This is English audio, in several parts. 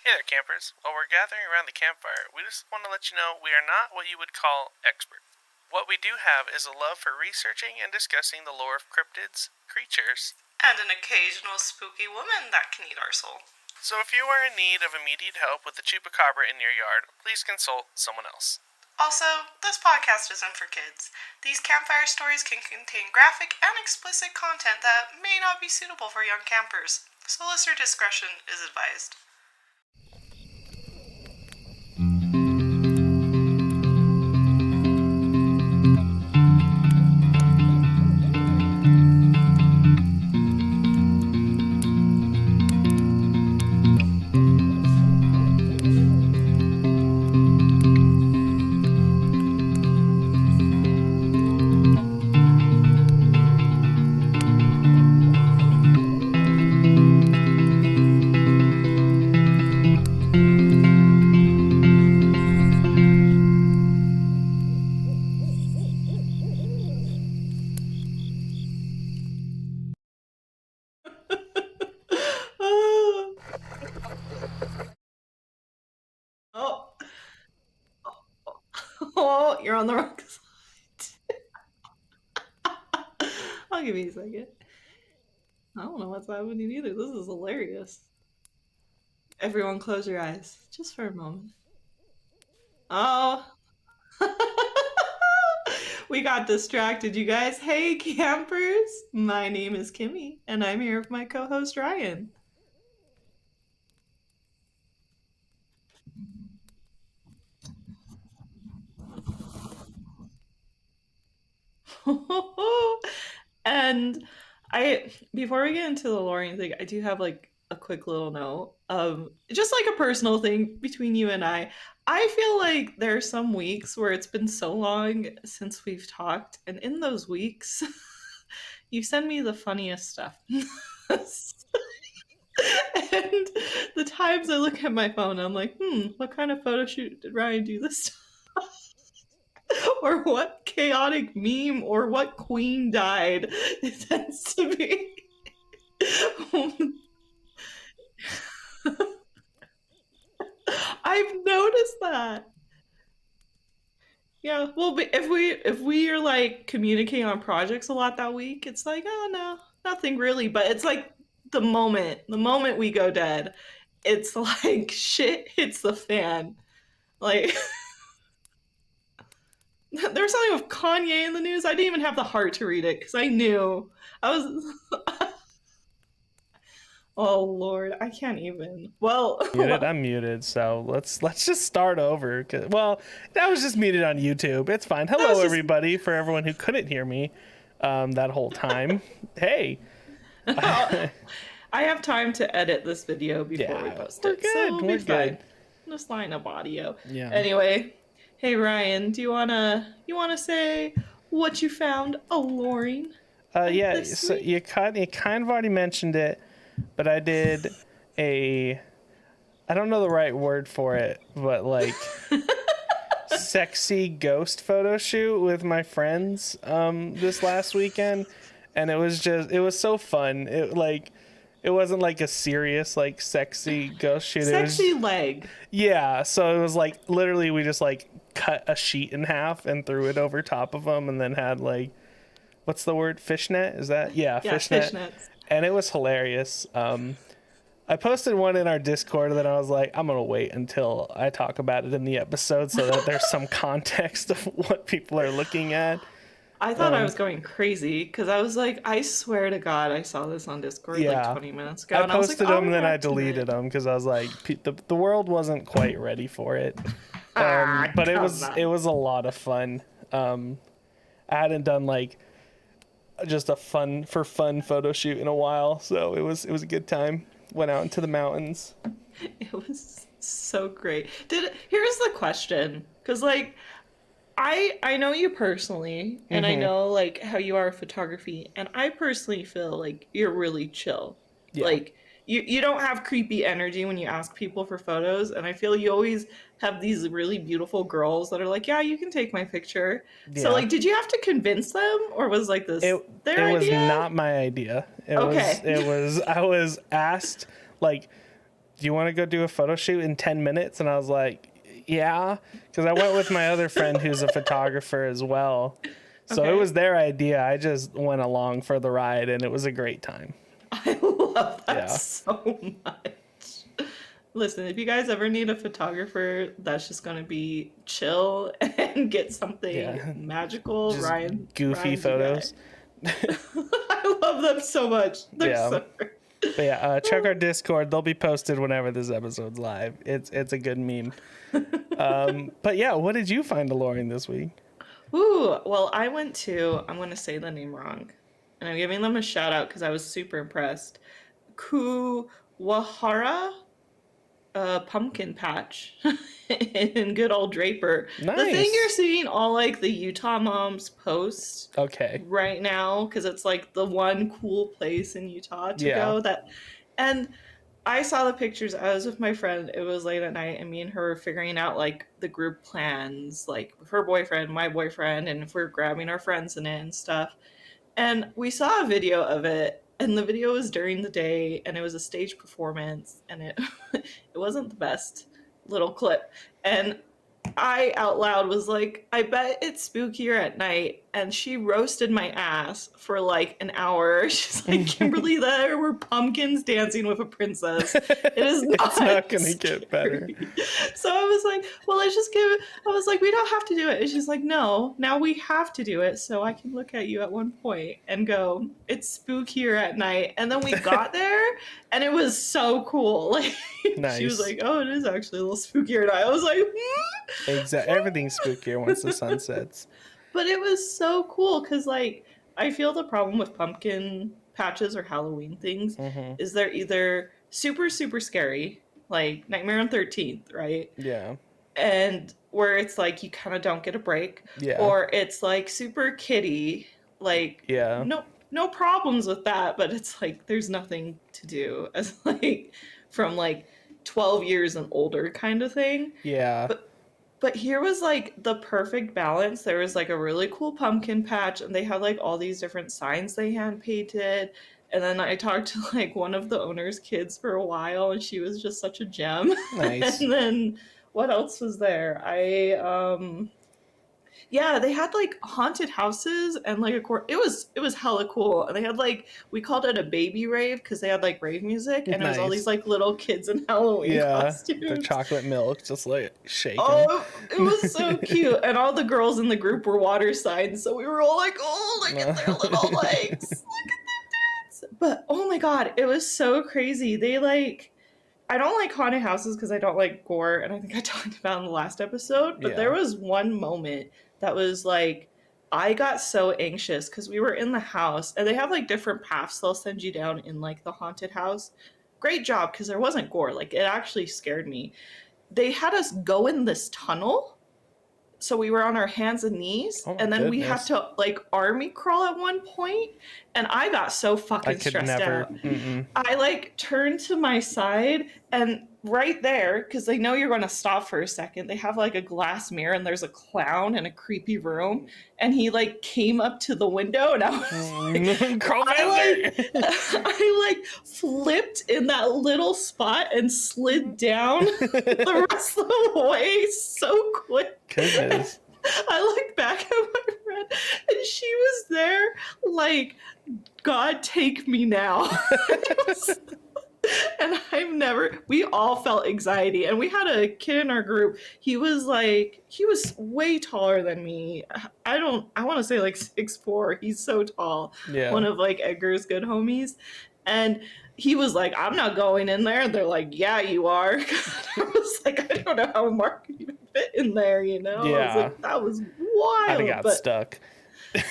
Hey there, campers. While we're gathering around the campfire, we just want to let you know we are not what you would call experts. What we do have is a love for researching and discussing the lore of cryptids, creatures, and an occasional spooky woman that can eat our soul. So if you are in need of immediate help with the chupacabra in your yard, please consult someone else. Also, this podcast isn't for kids. These campfire stories can contain graphic and explicit content that may not be suitable for young campers, so listener discretion is advised. Oh, you're on the wrong side. I'll give you a second. I don't know what's happening either. This is hilarious. Everyone close your eyes, just for a moment. Oh. We got distracted, you guys. Hey, campers. My name is Kimmy, and I'm here with my co-host, Ryan. And before we get into the Aloreing thing, I do have like a quick little note. Just like a personal thing between you and I feel like there are some weeks where it's been so long since we've talked, and in those weeks, you send me the funniest stuff. And the times I look at my phone, I'm like, what kind of photo shoot did Ryan do this time? Or what chaotic meme or what queen died it tends to be. I've noticed that. Yeah, well, but if we are like communicating on projects a lot that week, it's like, oh no, nothing really. But it's like the moment we go dead, it's like shit hits the fan. Like there was something with Kanye in the news. I didn't even have the heart to read it because I knew I was. Oh Lord, I can't even. Well, I'm muted, so let's just start over. Well, that was just muted on YouTube. It's fine. Hello, everybody. For everyone who couldn't hear me that whole time, hey. I have time to edit this video before we post it. Good. So we're good. Just line up audio. Yeah. Anyway, hey Ryan, do you wanna say what you found Aloreing? Yeah. So you kind of already mentioned it, but I did I don't know the right word for it, but like sexy ghost photo shoot with my friends this last weekend, and it was so fun. It wasn't like a serious like sexy ghost shoot. Sexy leg. Yeah, so it was like literally we just like cut a sheet in half and threw it over top of them, and then had like, what's the word? Fishnet? Is that? Yeah, fishnet. Fishnets. And it was hilarious. I posted one in our Discord, and then I was like, I'm gonna wait until I talk about it in the episode so that there's some context of what people are looking at. I thought I was going crazy because I was like, I swear to God, I saw this on Discord like 20 minutes ago. I posted them and then I deleted them because I was like, the world wasn't quite ready for it. But it was a lot of fun. I hadn't done like just a fun photo shoot in a while, so it was a good time. Went out into the mountains. It was so great. Here's the question, because like I know you personally, and I know like how you are with photography, and I personally feel like you're really chill. Yeah. Like you don't have creepy energy when you ask people for photos, and I feel you always have these really beautiful girls that are like, yeah, you can take my picture. Yeah. So like, did you have to convince them, or was like this their idea? It was not my idea. I was asked, like, do you want to go do a photo shoot in 10 minutes? And I was like, yeah, because I went with my other friend who's a photographer as well. So It was their idea. I just went along for the ride, and it was a great time. I love that so much. Listen, if you guys ever need a photographer that's just going to be chill and get something magical, just Ryan. Goofy photos. I love them so much. They're so great. But yeah, check our Discord. They'll be posted whenever this episode's live. It's a good meme. But yeah, what did you find Aloreing this week? Ooh, well, I went to, I'm going to say the name wrong, and I'm giving them a shout out because I was super impressed. Kuwahara Pumpkin Patch in good old Draper. Nice. The thing you're seeing all like the Utah moms post right now, because it's like the one cool place in Utah to go and I saw the pictures. I was with my friend. It was late at night, and me and her were figuring out like the group plans, like with her boyfriend, my boyfriend, and if we're grabbing our friends in it and stuff. And we saw a video of it, and the video was during the day, and it was a stage performance, and it wasn't the best little clip. And I out loud was like, I bet it's spookier at night. And she roasted my ass for like an hour. She's like, Kimberly, there were pumpkins dancing with a princess. It is not, it's not gonna get better. So I was like, well, let's just give it. I was like, we don't have to do it. And she's like, no, now we have to do it. So I can look at you at one point and go, it's spookier at night. And then we got there and it was so cool. Like nice. She was like, oh, it is actually a little spookier at night. I was like, Exactly. Everything's spookier once the sun sets. But it was so cool because, like, I feel the problem with pumpkin patches or Halloween things is they're either super, super scary, like Nightmare on 13th, right? Yeah. And where it's like you kind of don't get a break. Yeah. Or it's like super kiddie, like, no problems with that, but it's like there's nothing to do as like from like 12 years and older kind of thing. Yeah. But here was like the perfect balance. There was like a really cool pumpkin patch, and they had like all these different signs they hand painted. And then I talked to like one of the owner's kids for a while, and she was just such a gem. Nice. And then what else was there? They had like haunted houses and like it was hella cool. And they had like, we called it a baby rave because they had like rave music, and it was all these like little kids in Halloween costumes. The chocolate milk just like shaking. Oh, it was so cute. And all the girls in the group were water signs, so we were all like, oh, look at their little legs. Look at them dance. But oh my god, it was so crazy. They like, I don't like haunted houses because I don't like gore, and I think I talked about in the last episode, but there was one moment that was like, I got so anxious because we were in the house, and they have like different paths they'll send you down in like the haunted house. Great job, because there wasn't gore. Like, it actually scared me. They had us go in this tunnel, so we were on our hands and knees, and then we had to like army crawl at one point, and I got so fucking stressed out. I like turned to my side, and right there, because they know you're going to stop for a second, they have like a glass mirror, and there's a clown in a creepy room, and he like came up to the window, and I was I like flipped in that little spot and slid down the rest of the way so quick. Goodness. I looked back at my friend, and she was there like, God, take me now. And we all felt anxiety, and we had a kid in our group. He was way taller than me. I want to say like 6'4". He's so tall. Yeah. One of like Edgar's good homies. And he was like, I'm not going in there. And they're like, yeah, you are. I was like, I don't know how Mark can even fit in there, you know? Yeah. I was like, that was wild. I got stuck.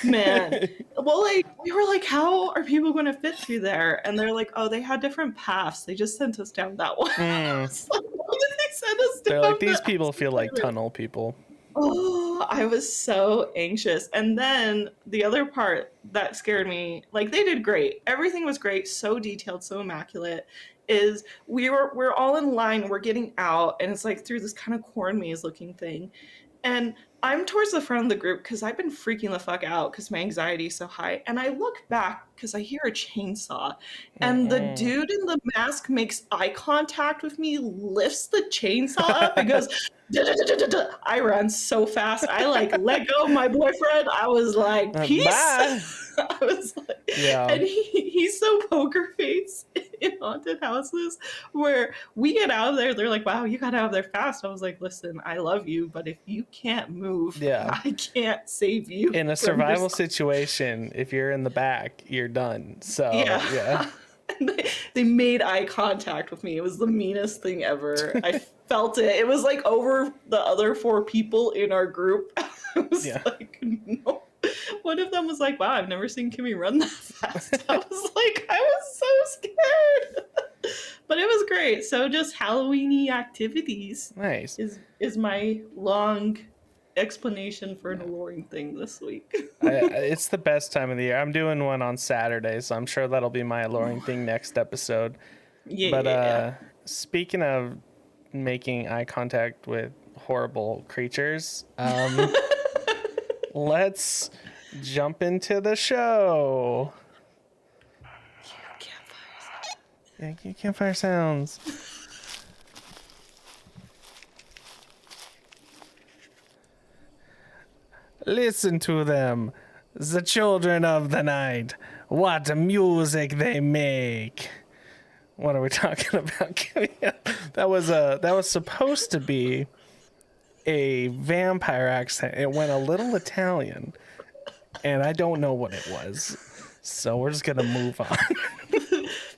Man, well, like, we were like, how are people going to fit through there? And they're like, oh, they had different paths. They just sent us down that one. Like, why did they send us down? They're like, these people feel like tunnel people. Oh, I was so anxious. And then the other part that scared me, like, they did great. Everything was great, so detailed, so immaculate. Is we're all in line, we're getting out, and it's like through this kind of corn maze looking thing. And I'm towards the front of the group because I've been freaking the fuck out because my anxiety is so high. And I look back because I hear a chainsaw. And the dude in the mask makes eye contact with me, lifts the chainsaw up, and goes, "Da-da-da-da-da-da." I ran so fast. I like let go of my boyfriend. I was like, peace. Bye. I was like, Yeah. And he's so poker face in haunted houses where we get out of there. They're like, wow, you got out of there fast. I was like, listen, I love you, but if you can't move, I can't save you. In a survival situation, if you're in the back, you're done. So, yeah. They made eye contact with me. It was the meanest thing ever. I felt it. It was like over the other 4 people in our group. I was like, no. One of them was like, wow, I've never seen Kimmy run that fast. I was like, I was so scared. But it was great. So just Halloween-y activities is my long explanation for an Aloreing thing this week. It's the best time of the year. I'm doing one on Saturday, so I'm sure that'll be my Aloreing thing next episode. Speaking of making eye contact with horrible creatures, let's jump into the show. Thank you, campfire sounds. Listen to them, the children of the night. What music they make. What are we talking about? That was supposed to be a vampire accent. It went a little Italian, and I don't know what it was. So we're just gonna move on.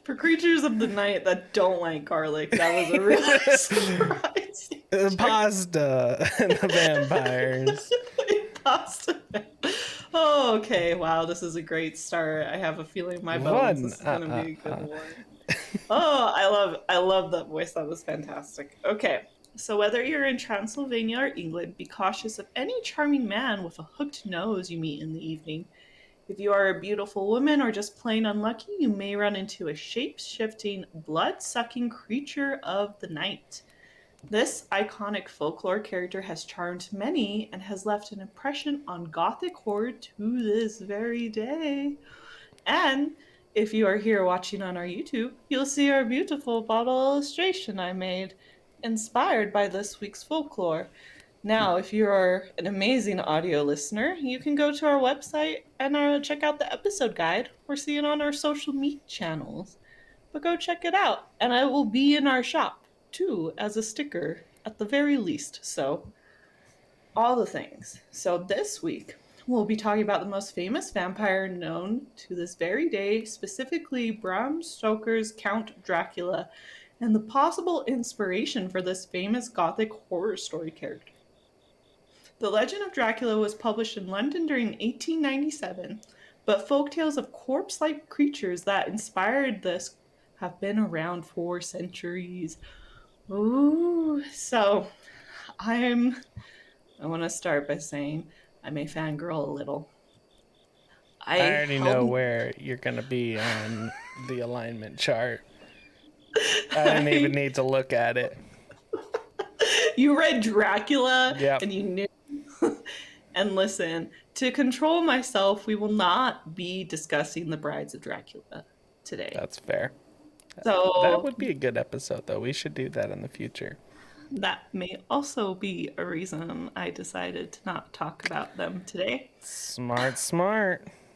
For creatures of the night that don't like garlic, that was a real surprise. The pasta and the vampires. Pasta. Oh, okay. Wow, this is a great start. I have a feeling my bones this is gonna be a good one. Oh, I love that voice. That was fantastic. Okay. So whether you're in Transylvania or England, be cautious of any charming man with a hooked nose you meet in the evening. If you are a beautiful woman or just plain unlucky, you may run into a shape-shifting, blood-sucking creature of the night. This iconic folklore character has charmed many and has left an impression on Gothic horror to this very day. And if you are here watching on our YouTube, you'll see our beautiful bottle illustration I made, inspired by this week's folklore. Now, if you are an amazing audio listener, you can go to our website and check out the episode guide or see it on our social media channels. But go check it out, and it will be in our shop, too, as a sticker, at the very least. So, all the things. So this week, we'll be talking about the most famous vampire known to this very day, specifically Bram Stoker's Count Dracula, and the possible inspiration for this famous Gothic horror story character. The Legend of Dracula was published in London during 1897, but folktales of corpse-like creatures that inspired this have been around for centuries. Ooh, so I want to start by saying I may fangirl a little. I already know where you're going to be on the alignment chart. I didn't even need to look at it. You read Dracula, and you knew. And listen, to control myself, we will not be discussing the Brides of Dracula today. That's fair. So that would be a good episode, though. We should do that in the future. That may also be a reason I decided to not talk about them today. Smart.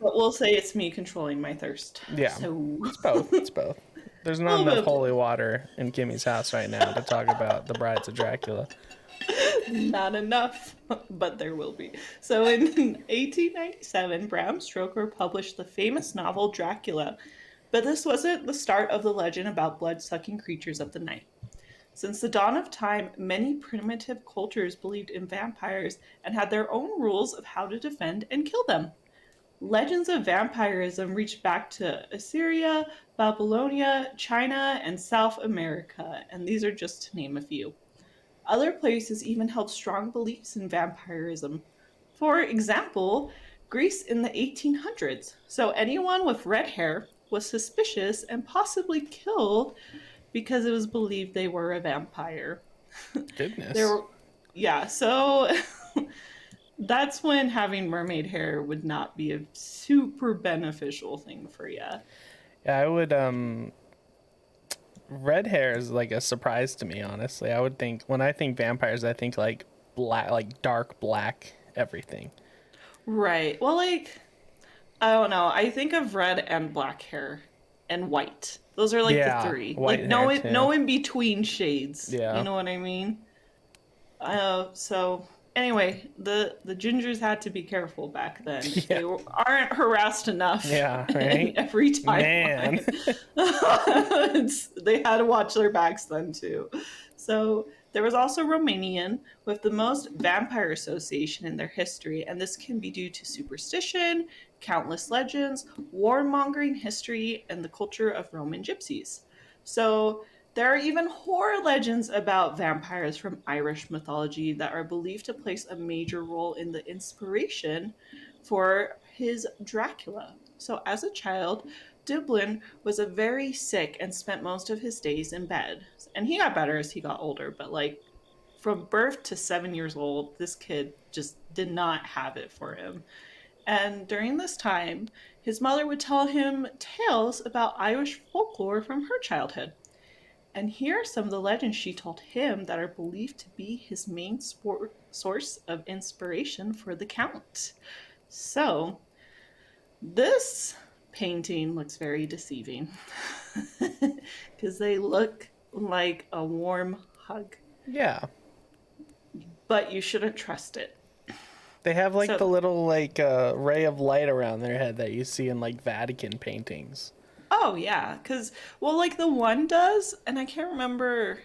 But we'll say it's me controlling my thirst. Yeah, so it's both. There's not enough holy water in Kimmy's house right now to talk about the Brides of Dracula. Not enough, but there will be. So in 1897, Bram Stoker published the famous novel Dracula, but this wasn't the start of the legend about blood-sucking creatures of the night. Since the dawn of time, many primitive cultures believed in vampires and had their own rules of how to defend and kill them. Legends of vampirism reached back to Assyria, Babylonia, China, and South America, and these are just to name a few. Other places even held strong beliefs in vampirism. For example, Greece in the 1800s. So anyone with red hair was suspicious and possibly killed because it was believed they were a vampire. Goodness. So that's when having mermaid hair would not be a super beneficial thing for you. Yeah, I would red hair is like a surprise to me, honestly. I would think when I think vampires, I think like black, like dark black everything. Right. Well, like, I don't know. I think of red and black hair and white. Those are like the Yeah, three. white Like hair too. no in between shades. Yeah. You know what I mean? So anyway, the gingers had to be careful back then. Yeah. They aren't harassed enough. Yeah, right? Every time. Man. They had to watch their backs then too. So there was also Romanian with the most vampire association in their history, and this can be due to superstition, countless legends, warmongering history, and the culture of Roman gypsies. So there are even horror legends about vampires from Irish mythology that are believed to place a major role in the inspiration for his Dracula. So as a child, Dublin was a very sick and spent most of his days in bed. And he got better as he got older, but like from birth to 7 years old, this kid just did not have it for him. And during this time, his mother would tell him tales about Irish folklore from her childhood. And here are some of the legends she told him that are believed to be his main source of inspiration for the Count. So, this painting looks very deceiving because they look like a warm hug. Yeah. But you shouldn't trust it. They have like the little like ray of light around their head that you see in like Vatican paintings. Oh, yeah, because, well, like the one does, and I can't remember,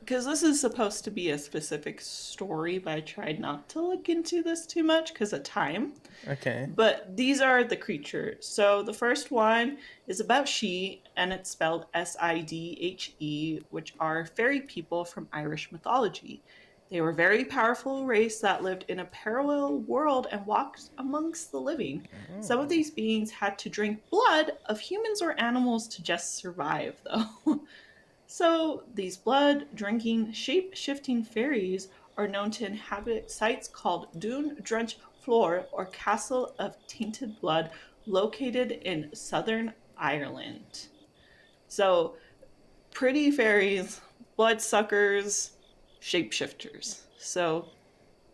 because this is supposed to be a specific story, but I tried not to look into this too much because of time. Okay. But these are the creatures. So the first one is about Sidhe, and it's spelled Sidhe, which are fairy people from Irish mythology. They were a very powerful race that lived in a parallel world and walked amongst the living. Some of these beings had to drink blood of humans or animals to just survive, though. So these blood-drinking, shape-shifting fairies are known to inhabit sites called Dún Drench Floor, or Castle of Tainted Blood, located in southern Ireland. So, pretty fairies, bloodsuckers, shapeshifters. So,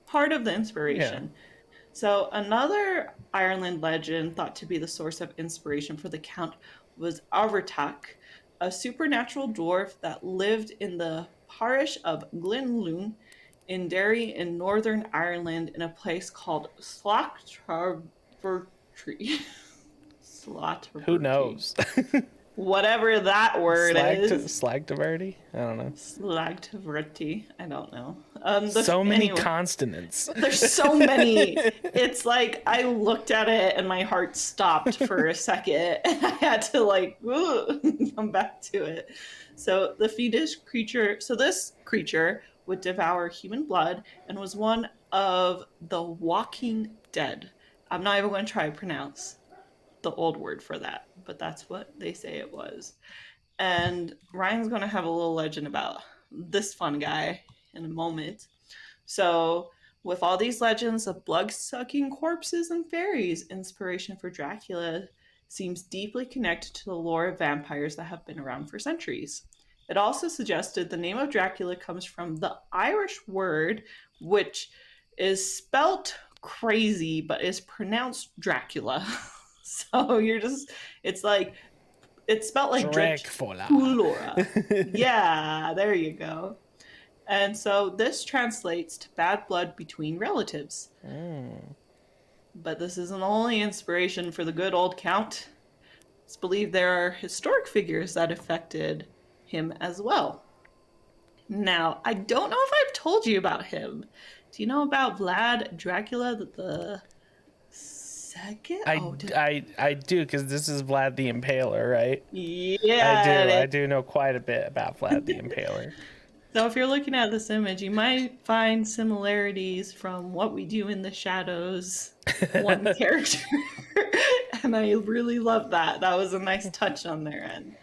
part of the inspiration. Yeah. So, another Ireland legend thought to be the source of inspiration for the Count was Avertak, a supernatural dwarf that lived in the parish of Glenlune in Derry in Northern Ireland in a place called Slaughtertree. Slaughtertree. Who knows? Whatever that word is. Slagtaverty? I don't know. Slagtaverty. I don't know. So many consonants. There's so many. It's like I looked at it and my heart stopped for a second. And I had to like come back to it. So the fiendish creature. So this creature would devour human blood and was one of the walking dead. I'm not even going to try to pronounce the old word for that, but that's what they say it was. And Ryan's going to have a little legend about this fun guy in a moment. So with all these legends of blood-sucking corpses and fairies, inspiration for Dracula seems deeply connected to the lore of vampires that have been around for centuries. It also suggested the name of Dracula comes from the Irish word, which is spelt crazy, but is pronounced Dracula. So you're just, it's like, it's spelled like Dracula. Yeah, there you go. And so this translates to bad blood between relatives. But this isn't the only inspiration for the good old Count. It's believed there are historic figures that affected him as well. Now, I don't know if I've told you about him. Do you know about Vlad Dracula the second? I do, because this is Vlad the Impaler, right? Yeah. I do know quite a bit about Vlad the Impaler. So if you're looking at this image, you might find similarities from What We Do in the Shadows, one character. And I really love that. That was a nice touch on their end.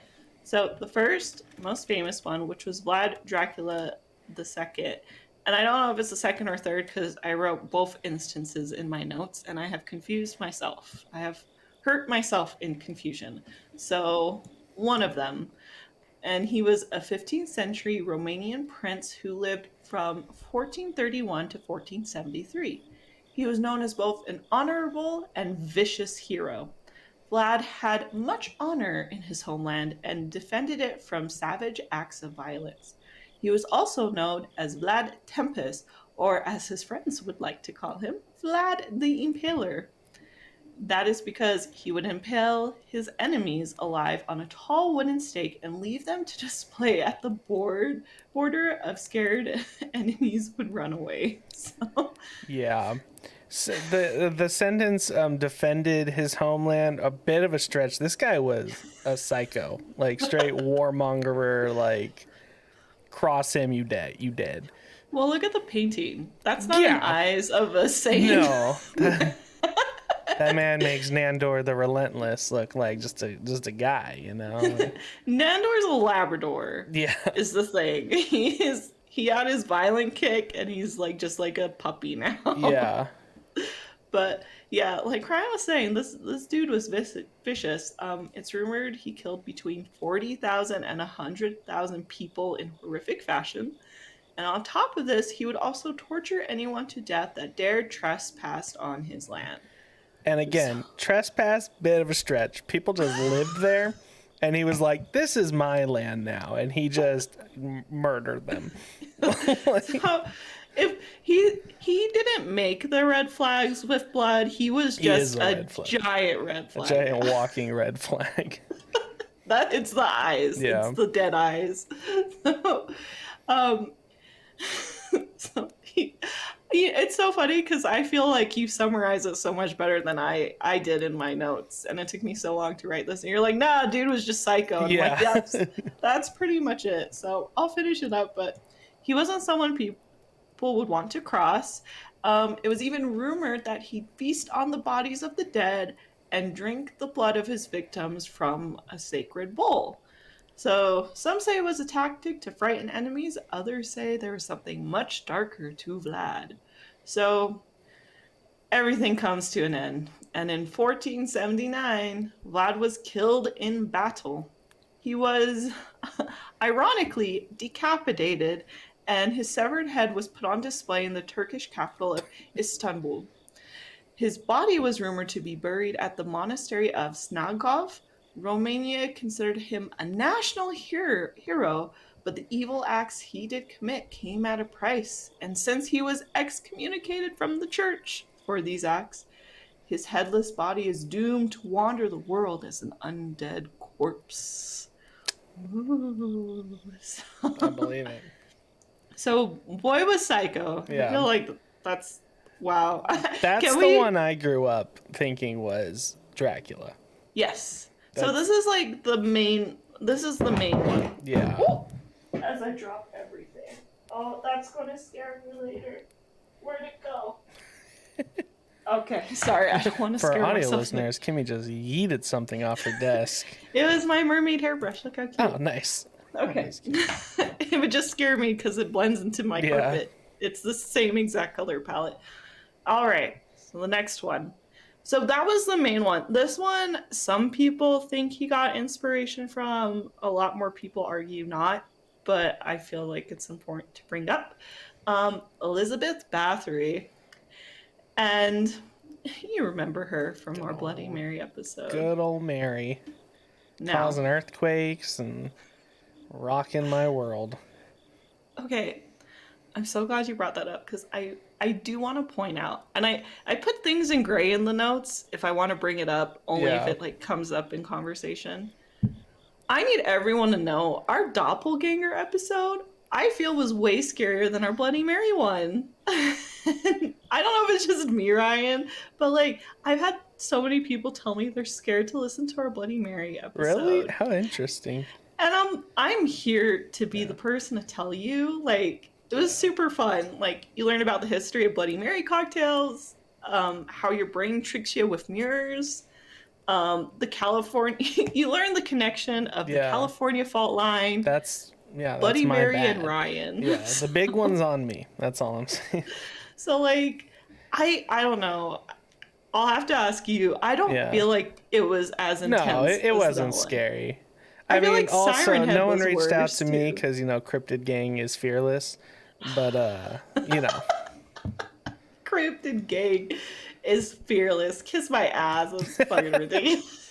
So the first, most famous one, which was Vlad Dracula II, and I don't know if it's the second or third because I wrote both instances in my notes and I have confused myself. I have hurt myself in confusion. So, one of them. And he was a 15th century Romanian prince who lived from 1431 to 1473. He was known as both an honorable and vicious hero. Vlad had much honor in his homeland and defended it from savage acts of violence. He was also known as Vlad Tempest, or as his friends would like to call him, Vlad the Impaler. That is because he would impale his enemies alive on a tall wooden stake and leave them to display at the border of scared enemies would run away. So. Yeah. So the sentence defended his homeland, a bit of a stretch. This guy was a psycho, like straight warmongerer, like cross him, you dead. Well, look at the painting. That's not an eyes of a saint. No. That man makes Nandor the Relentless look like just a guy, you know. Nandor's a Labrador. Yeah, is the thing. He had his violent kick, and he's like just like a puppy now. Yeah. But yeah, like Ryan was saying, this dude was vicious. It's rumored he killed between 40,000 and 100,000 people in horrific fashion. And on top of this, he would also torture anyone to death that dared trespass on his land. And again, trespass, bit of a stretch. People just lived there, and he was like, "This is my land now," and he just murdered them. So, if he didn't make the red flags with blood, he was just a giant red flag. A giant walking red flag. It's the eyes. Yeah. It's the dead eyes. So, it's so funny because I feel like you summarize it so much better than I did in my notes, and it took me so long to write this. And you're like, "Nah, dude was just psycho." And yeah, I'm like, that's pretty much it. So I'll finish it up. But he wasn't someone people would want to cross. It was even rumored that he'd feast on the bodies of the dead and drink the blood of his victims from a sacred bowl. So some say it was a tactic to frighten enemies. Others say there was something much darker to Vlad. So everything comes to an end. And in 1479, Vlad was killed in battle. He was, ironically, decapitated, and his severed head was put on display in the Turkish capital of Istanbul. His body was rumored to be buried at the monastery of Snagov. Romania considered him a national hero, but the evil acts he did commit came at a price. And since he was excommunicated from the church for these acts, his headless body is doomed to wander the world as an undead corpse. Ooh. I believe it. So, boy was psycho. Yeah. I feel like that's, wow. That's the one I grew up thinking was Dracula. Yes. So this is like the main one. Yeah. Ooh, as I drop everything. Oh, that's going to scare me later. Where'd it go? Okay, sorry, I don't want to scare myself. For audio listeners, Kimmy just yeeted something off her desk. It was my mermaid hairbrush. Look how cute. Oh, nice. Okay. It would just scare me because it blends into my carpet. It's the same exact color palette. All right, so the next one. So that was the main one. This one, some people think he got inspiration from. A lot more people argue not, but I feel like it's important to bring up. Elizabeth Bathory. And you remember her from our Bloody Mary episode. Good old Mary. Causing earthquakes and rocking my world. Okay, I'm so glad you brought that up because I do want to point out, and I put things in gray in the notes if I want to bring it up, only if it like comes up in conversation. I need everyone to know our doppelganger episode, I feel, was way scarier than our Bloody Mary one. I don't know if it's just me, Ryan, but like I've had so many people tell me they're scared to listen to our Bloody Mary episode. Really? How interesting. And I'm here to be the person to tell you, like, it was super fun. Like, you learn about the history of Bloody Mary cocktails, how your brain tricks you with mirrors, you learn the connection of the California fault line. That's Yeah, that's Bloody my Mary bad. and Ryan. Yeah, the big one's on me. That's all I'm saying. So, like, I don't know. I'll have to ask you. I don't feel like it was as intense. No, it as wasn't that one. scary. I feel mean, like also, Siren Head no one was reached out worse, to me too. because, Cryptid Gang is fearless. But, Cryptid Gang is fearless. Kiss my ass. That's fucking ridiculous.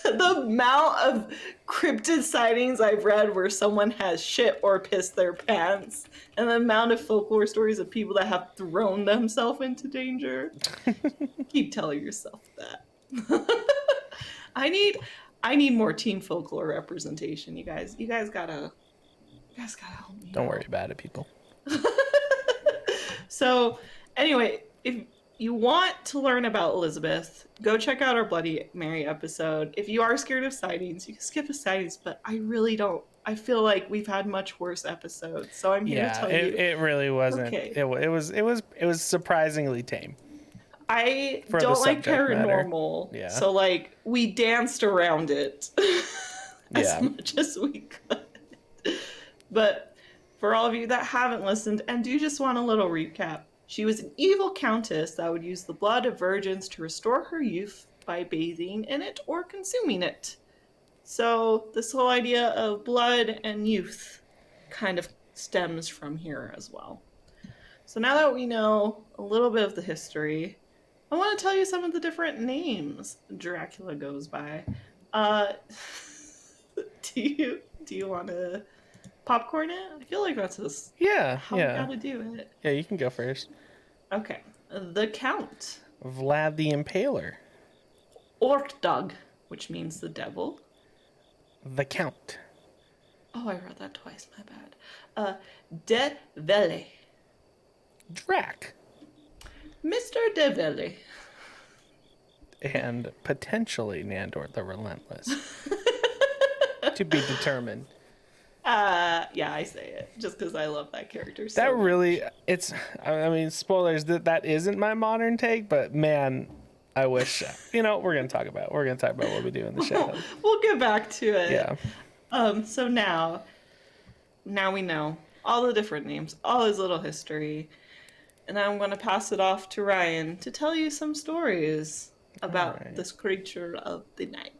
The amount of cryptid sightings I've read where someone has shit or pissed their pants, and the amount of folklore stories of people that have thrown themselves into danger. Keep telling yourself that. I need more teen folklore representation, you guys. You guys gotta help me. Don't worry about it, people. So, anyway, if you want to learn about Elizabeth, go check out our Bloody Mary episode. If you are scared of sightings, you can skip the sightings, but I really don't. I feel like we've had much worse episodes, so I'm here to tell you. It really wasn't. Okay. It was surprisingly tame. I don't like paranormal, so like we danced around it as much as we could. But for all of you that haven't listened and do just want a little recap, she was an evil countess that would use the blood of virgins to restore her youth by bathing in it or consuming it. So this whole idea of blood and youth kind of stems from here as well. So now that we know a little bit of the history, I want to tell you some of the different names Dracula goes by. Do you want to popcorn it? I feel like that's how we gotta do it. Yeah, you can go first. Okay. The Count. Vlad the Impaler. Orkdog, which means the devil. The Count. Oh, I read that twice, my bad. De Vele. Drac. Mr. De Vele. And potentially Nandor the Relentless. To be determined. Yeah, I say it just because I love that character so that really much. It's, I mean, spoilers, that isn't my modern take, but man, I wish we're gonna talk about what we do in the show. We'll get back to it. Yeah. So now we know all the different names, all his little history, and I'm going to pass it off to Ryan to tell you some stories about this creature of the night.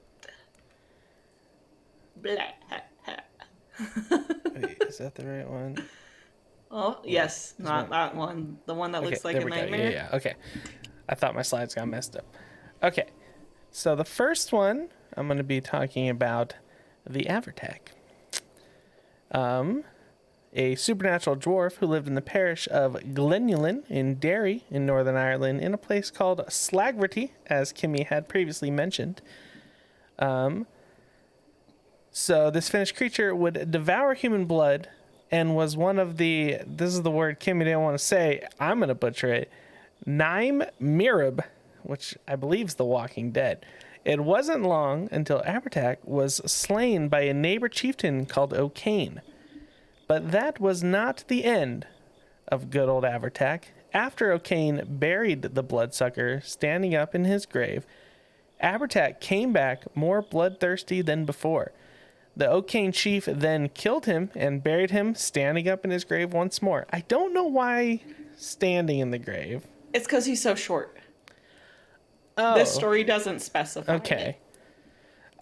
Blah. Wait, is that the right one? Oh, yes. Not that one. The one that looks like a nightmare. Yeah. Okay. I thought my slides got messed up. Okay. So the first one, I'm going to be talking about the Avertag. A supernatural dwarf who lived in the parish of Glenulin in Derry in Northern Ireland in a place called Slagverty, as Kimmy had previously mentioned. So this finished creature would devour human blood and was one of the, this is the word Kimmy didn't want to say, I'm going to butcher it, Naim Mirab, which I believe is the Walking Dead. It wasn't long until Abertak was slain by a neighbor chieftain called O'Kane. But that was not the end of good old Abertak. After O'Kane buried the bloodsucker standing up in his grave, Abertak came back more bloodthirsty than before. The O'Kane chief then killed him and buried him standing up in his grave once more. I don't know why standing in the grave. It's because he's so short. Oh. This story doesn't specify. Okay.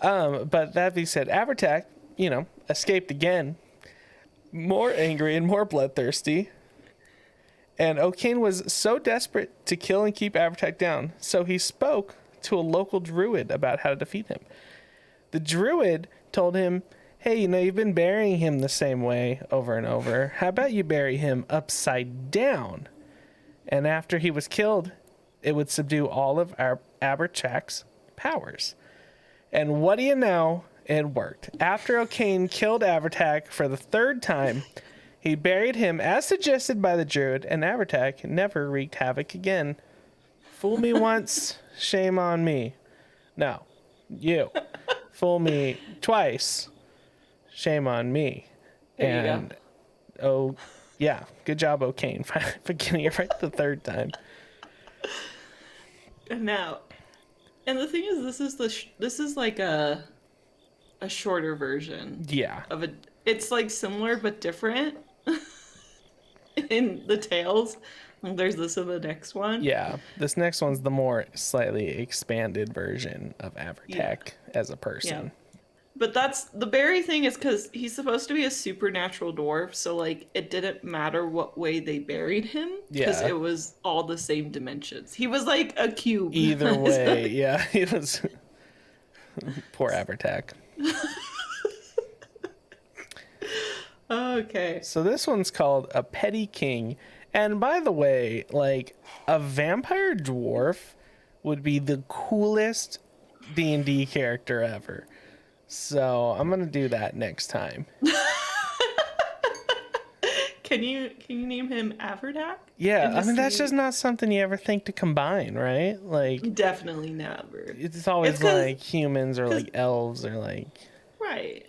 But that being said, Abertak, escaped again, more angry and more bloodthirsty. And O'Kane was so desperate to kill and keep Abertak down, so he spoke to a local druid about how to defeat him. The druid told him, hey, you've been burying him the same way over and over. How about you bury him upside down? And after he was killed, it would subdue all of Abertak's powers. And what do you know? It worked. After O'Kane killed Abertak for the third time, he buried him as suggested by the druid, and Abertak never wreaked havoc again. Fool me once, shame on me. No, you. Fool me twice, shame on me. There you go. Oh, yeah, good job, O'Kane, for getting it right the third time. Now, and the thing is, this is like a shorter version. Yeah. Of it's like similar but different in the tales. There's this in the next one. Yeah, this next one's the more slightly expanded version of Avertak as a person. Yeah. But that's the berry thing is because he's supposed to be a supernatural dwarf, so like it didn't matter what way they buried him because it was all the same dimensions. He was like a cube. Either way, yeah, he was. Poor Avertak. Okay. So this one's called a petty king, and by the way, like a vampire dwarf would be the coolest D&D character ever. So I'm gonna do that next time. Can you name him Averdak? Yeah, I mean that's just not something you ever think to combine, right? Like definitely never. It's always like humans or like elves or like right.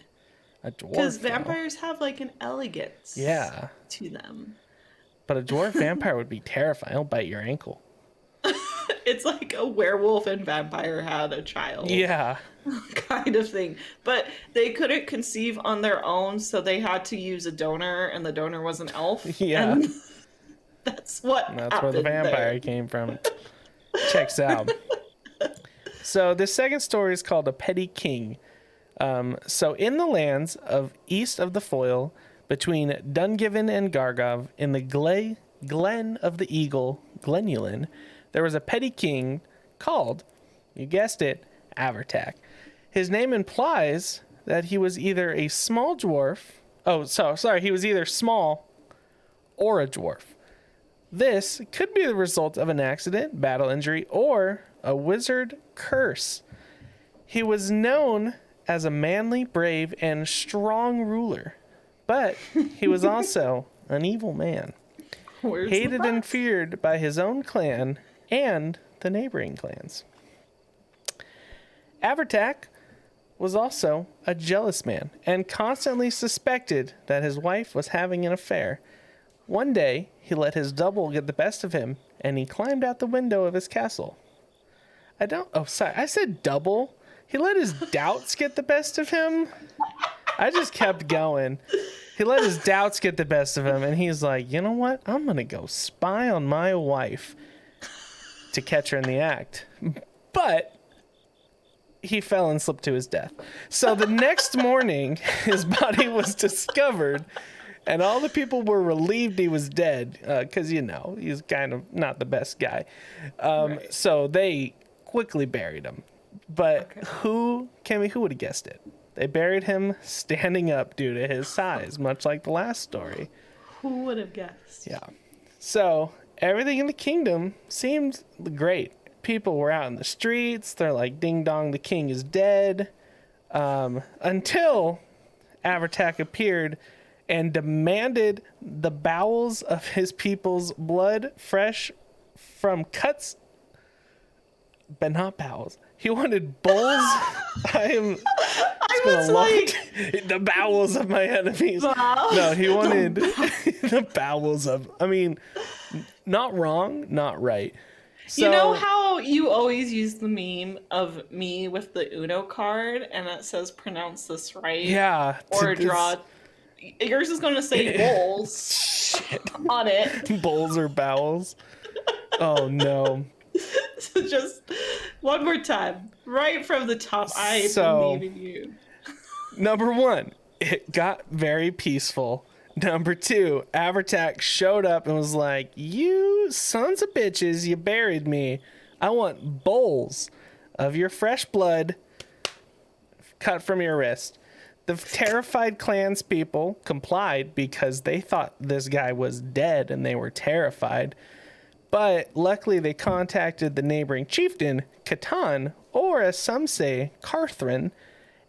A dwarf. Because vampires have like an elegance. To them. But a dwarf vampire would be terrifying. He'll bite your ankle. It's like a werewolf and vampire had a child. Yeah. Kind of thing. But they couldn't conceive on their own, so they had to use a donor, and the donor was an elf. Yeah. And that's where the vampire came from. Checks out. So the second story is called A Petty King. So in the lands of east of the Foyle, between Dungiven and Gargov, in the Glen of the Eagle, Glenulin, there was a petty king called, you guessed it, Avertak. His name implies that he was either a small dwarf. He was either small or a dwarf. This could be the result of an accident, battle injury, or a wizard curse. He was known as a manly, brave, and strong ruler, but he was also an evil man. Hated and feared by his own clan and the neighboring clans. Avertak was also a jealous man and constantly suspected that his wife was having an affair. One day, he let his double get the best of him, and he climbed out the window of his castle. I said double. He let his doubts get the best of him. I just kept going. He let his doubts get the best of him, and he's like, you know what? I'm going to go spy on my wife to catch her in the act. But he fell and slipped to his death. So the next morning, his body was discovered, and all the people were relieved he was dead because, he's kind of not the best guy. Right. So they quickly buried him. But Kimmy, who would have guessed it? They buried him standing up due to his size, much like the last story. Who would have guessed? Yeah. So everything in the kingdom seemed great. People were out in the streets. They're like, ding dong, the king is dead. Until Avertak appeared and demanded the bowels of his people's blood fresh from cuts, but not bowels. He wanted bowls. The bowels of my enemies. Wow. No, he wanted the bowels of. I mean, not wrong, not right. So, you know how you always use the meme of me with the Uno card and it says pronounce this right? Yeah. Or draw. Yours is going to say bowls on it. Bowls or bowels? Oh, no. So just one more time. Right from the top, I believe in you. Number one, it got very peaceful. Number two, Avertak showed up and was like, you sons of bitches, you buried me. I want bowls of your fresh blood cut from your wrist. The terrified clanspeople complied because they thought this guy was dead and they were terrified. But luckily they contacted the neighboring chieftain, Catan, or as some say, Carthrin,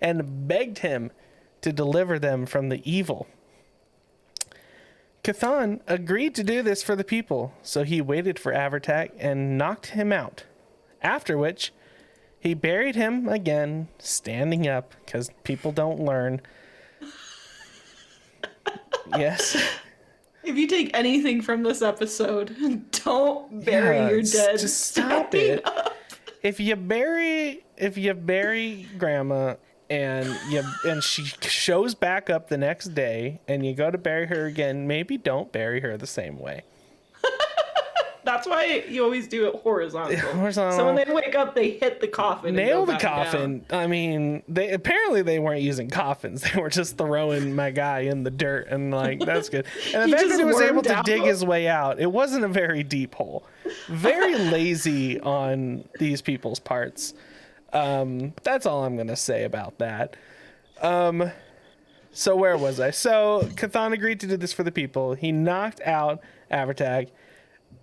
and begged him to deliver them from the evil. Cathan agreed to do this for the people, so he waited for Avertak and knocked him out. After which, he buried him again, standing up, because people don't learn. Yes. If you take anything from this episode, don't bury your dead. Just stop it. Up. If you bury grandma, and she shows back up the next day, and you go to bury her again. Maybe don't bury her the same way. That's why you always do it horizontal. Horizontal. So when they wake up, they hit the coffin. Nail the coffin. Down. I mean, they weren't using coffins. They were just throwing my guy in the dirt, and like, that's good. And eventually he was able to dig his way out. It wasn't a very deep hole. Very lazy on these people's parts. That's all I'm gonna say about that. So where was I? So Chthon agreed to do this for the people. He knocked out Avertag,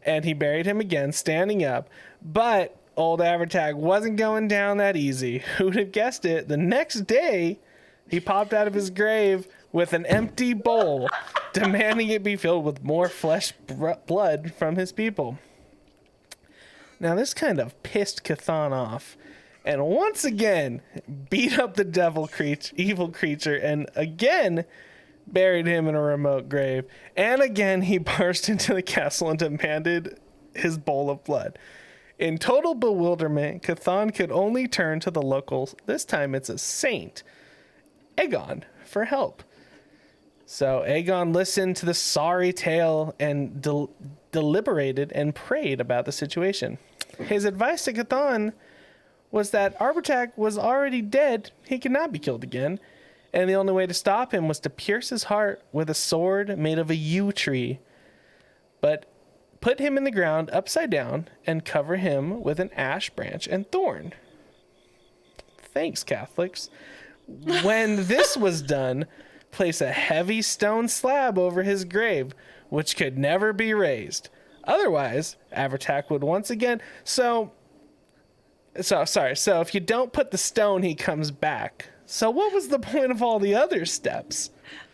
and he buried him again, standing up. But old Avertag wasn't going down that easy. Who'd have guessed it? The next day, he popped out of his grave with an empty bowl, demanding it be filled with more blood from his people. Now, this kind of pissed Chthon off, and once again beat up the evil creature, and again buried him in a remote grave. And again, he burst into the castle and demanded his bowl of blood. In total bewilderment, Chthon could only turn to the locals. This time it's a saint, Aegon, for help. So Aegon listened to the sorry tale and deliberated and prayed about the situation. His advice to Chthon was that Avertag was already dead. He could not be killed again. And the only way to stop him was to pierce his heart with a sword made of a yew tree. But put him in the ground upside down and cover him with an ash branch and thorn. Thanks, Catholics. When this was done, place a heavy stone slab over his grave, which could never be raised. Otherwise, Avertag would once again... So if you don't put the stone, he comes back. So what was the point of all the other steps?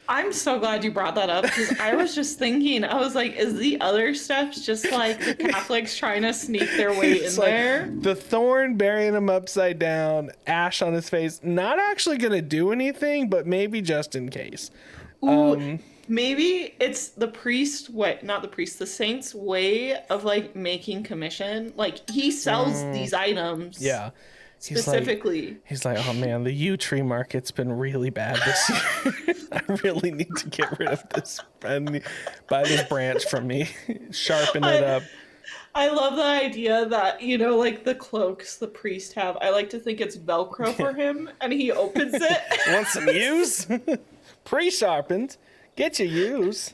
I'm so glad you brought that up, because I was just thinking, I was like, is the other steps just like the Catholics trying to sneak their way in there? The thorn burying him upside down, ash on his face, not actually going to do anything, but maybe just in case. Ooh, maybe it's the priest way, not the priest, the saint's way of like making commission. Like he sells these items. Yeah. Specifically. He's like, oh man, the yew tree market's been really bad this year. I really need to get rid of this and buy this branch from me. Sharpen it up. I love the idea that, you know, like the cloaks the priest have. I like to think it's Velcro for him, and he opens it. Want some yews? Pre-sharpened. Get your yews.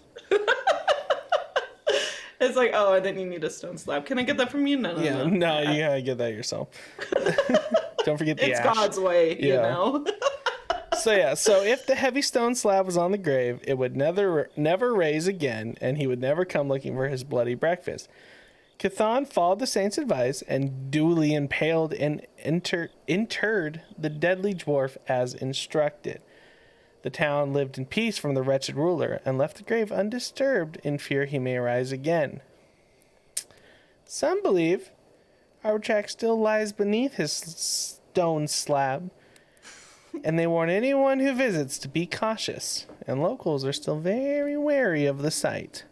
It's like, oh, and then you need a stone slab. Can I get that from you? No, you gotta get that yourself. Don't forget the ash. It's God's way, you know. So if the heavy stone slab was on the grave, it would never raise again, and he would never come looking for his bloody breakfast. Chthon followed the saint's advice and duly impaled and interred the deadly dwarf as instructed. The town lived in peace from the wretched ruler and left the grave undisturbed in fear he may arise again. Some believe Avertag still lies beneath his stone slab, and they warn anyone who visits to be cautious, and locals are still very wary of the site.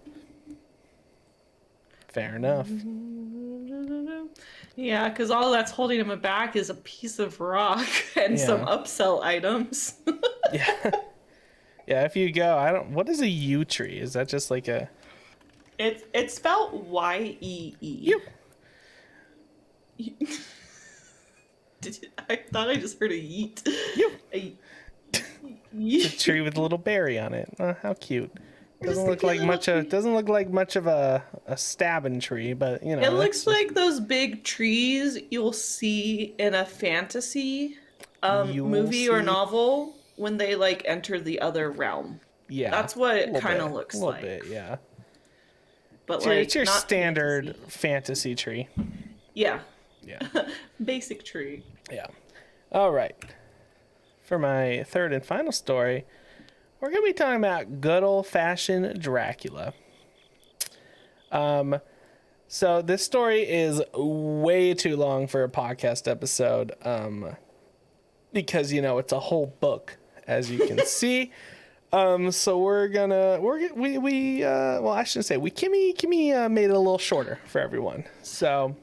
Fair enough. Yeah, because all that's holding him back is a piece of rock and some upsell items. Yeah, if you go, what is a yew tree? Is that just like a... It's spelled Y-E-E. Yew. I thought I just heard a yeet. Yew. It's a tree with a little berry on it. Oh, how cute. Doesn't look like much of a stabbing tree, but you know. It looks like those big trees you'll see in a fantasy movie or novel when they like enter the other realm. Yeah, that's what it kind of looks like. A little bit, yeah. But it's your standard fantasy tree. Yeah. Yeah. Basic tree. Yeah. All right. For my third and final story, we're going to be talking about good old-fashioned Dracula. So this story is way too long for a podcast episode, because, you know, it's a whole book, as you can see. So Kimmy made it a little shorter for everyone. So,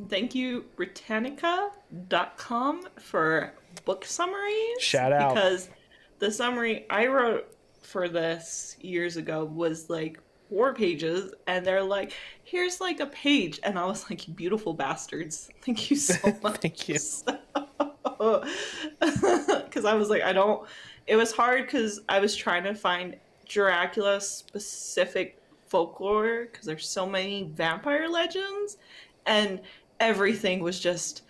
thank you, Britannica.com, for book summaries. Shout out. Because the summary I wrote for this years ago was like 4 pages, and they're like, here's like a page, and I was like, you beautiful bastards, thank you so much. Thank you. Because I was like, it was hard because I was trying to find Dracula specific folklore because there's so many vampire legends, and everything was just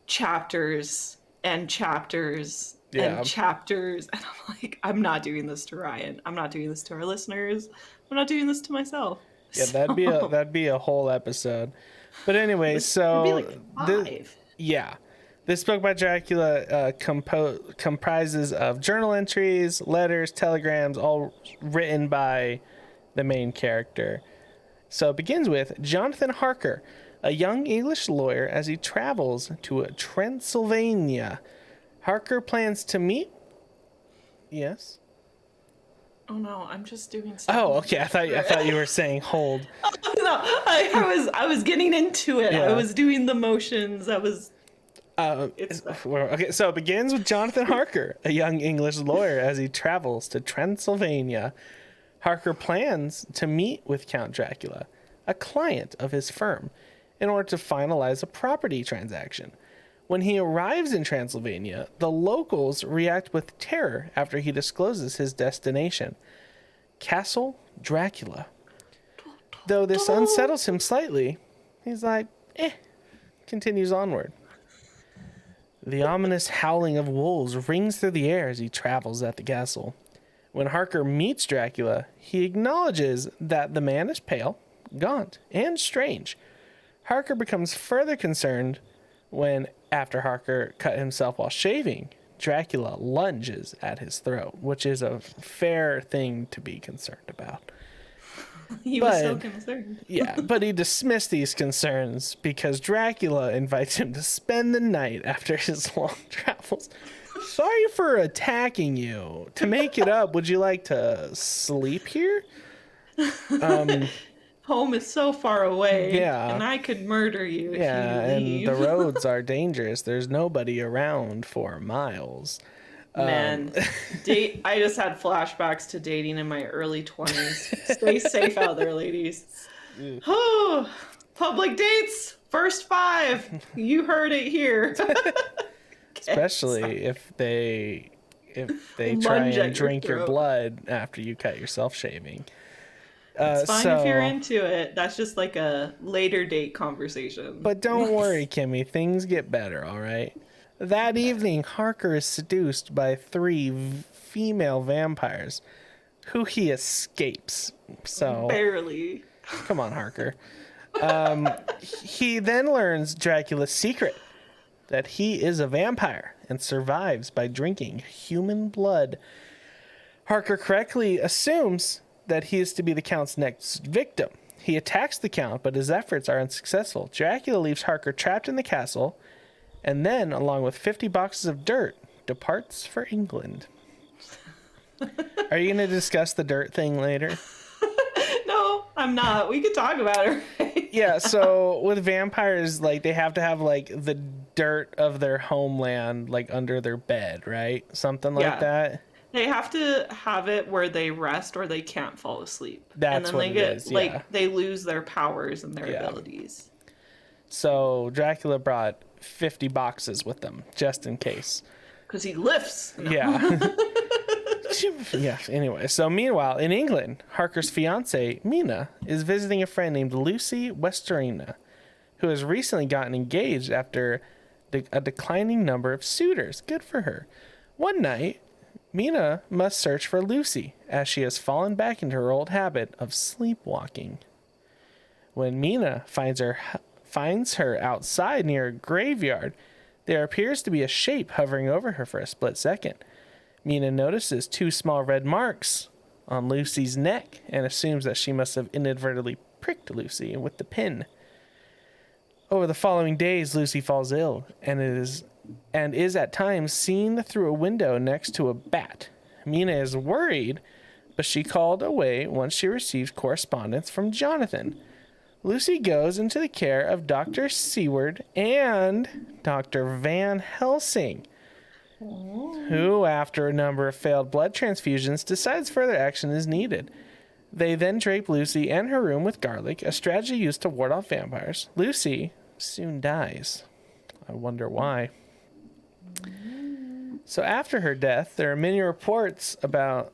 chapters and chapters and chapters, and I'm like, I'm not doing this to Ryan, I'm not doing this to our listeners, I'm not doing this to myself. Yeah, that'd be a whole episode. But anyway, so it'd be like 5. This book by Dracula comprises of journal entries, letters, telegrams, all written by the main character. So it begins with Jonathan Harker, a young English lawyer, as he travels to Transylvania. Harker plans to meet... Yes? Oh no, I'm just doing something. Oh, okay. I thought you were saying hold. No, I was getting into it. Yeah. I was doing the motions. Okay, so it begins with Jonathan Harker, a young English lawyer, as he travels to Transylvania. Harker plans to meet with Count Dracula, a client of his firm, in order to finalize a property transaction. When he arrives in Transylvania, the locals react with terror after he discloses his destination, Castle Dracula. Though this unsettles him slightly, he's like, continues onward. The ominous howling of wolves rings through the air as he travels at the castle. When Harker meets Dracula, he acknowledges that the man is pale, gaunt, and strange. Harker becomes further concerned when, after Harker cut himself while shaving, Dracula lunges at his throat, which is a fair thing to be concerned about. He was so concerned. Yeah, but he dismissed these concerns because Dracula invites him to spend the night after his long travels. Sorry for attacking you. To make it up, would you like to sleep here? Home is so far away. Yeah. And I could murder you if Yeah, you leave. and the roads are dangerous. There's nobody around for miles. Man, I just had flashbacks to dating in my early 20s. Stay safe out there, ladies. Oh, public dates, first 5. You heard it here. Especially if they try and drink your blood after you cut yourself shaving. It's fine if you're into it. That's just like a later date conversation. But don't worry, Kimmy. Things get better, all right? That evening, Harker is seduced by 3 female vampires who he escapes. So barely. Come on, Harker. He then learns Dracula's secret, that he is a vampire and survives by drinking human blood. Harker correctly assumes that he is to be the Count's next victim. He attacks the Count, but his efforts are unsuccessful. Dracula leaves Harker trapped in the castle, and then, along with 50 boxes of dirt, departs for England. Are you going to discuss the dirt thing later? No, I'm not. We could talk about it right Yeah, so with vampires, like, they have to have, like, the dirt of their homeland, like, under their bed, right? Something like that. They have to have it where they rest or they can't fall asleep. That's and then what they it get is, like they lose their powers and their abilities. So Dracula brought 50 boxes with them just in case. Because he lifts. No. Yeah. Yeah. Anyway, so meanwhile in England, Harker's fiancée Mina is visiting a friend named Lucy Westerina, who has recently gotten engaged after a declining number of suitors. Good for her. One night, Mina must search for Lucy, as she has fallen back into her old habit of sleepwalking. When Mina finds her outside near a graveyard, there appears to be a shape hovering over her for a split second. Mina notices 2 small red marks on Lucy's neck and assumes that she must have inadvertently pricked Lucy with the pin. Over the following days, Lucy falls ill and is at times seen through a window next to a bat. Mina is worried, but she called away once she receives correspondence from Jonathan. Lucy goes into the care of Dr. Seward and Dr. Van Helsing. who, after a number of failed blood transfusions, decides further action is needed. They then drape Lucy and her room with garlic, a strategy used to ward off vampires. Lucy soon dies. I wonder why. So after her death, there are many reports about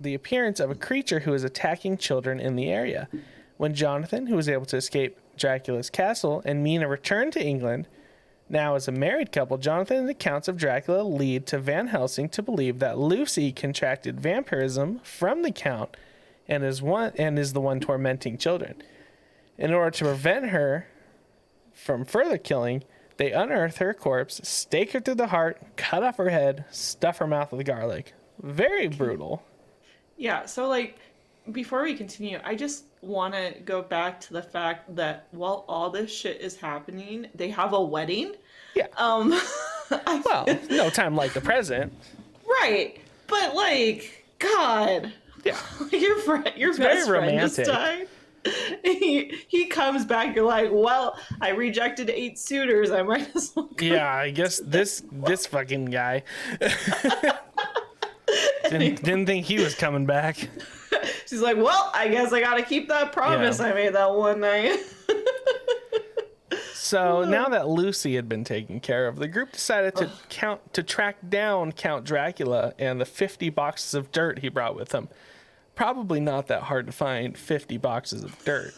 the appearance of a creature who is attacking children in the area. When Jonathan, who was able to escape Dracula's castle, and Mina return to England, now as a married couple, Jonathan's accounts of Dracula lead to Van Helsing to believe that Lucy contracted vampirism from the Count and is the one tormenting children. In order to prevent her from further killing, they unearth her corpse, stake her through the heart, cut off her head, stuff her mouth with garlic. Very brutal. Yeah, so like, before we continue, I just want to go back to the fact that while all this shit is happening, they have a wedding. Yeah. Well, no time like the present. Right. But like, God. Yeah. Your best friend just died. He comes back, you're like, well, I rejected 8 suitors, I might as well go. Yeah, I guess this fucking guy didn't think he was coming back. She's like, well, I guess I gotta keep that promise I made that one night. So now that Lucy had been taken care of, the group decided to track down Count Dracula and the 50 boxes of dirt he brought with him. Probably not that hard to find 50 boxes of dirt.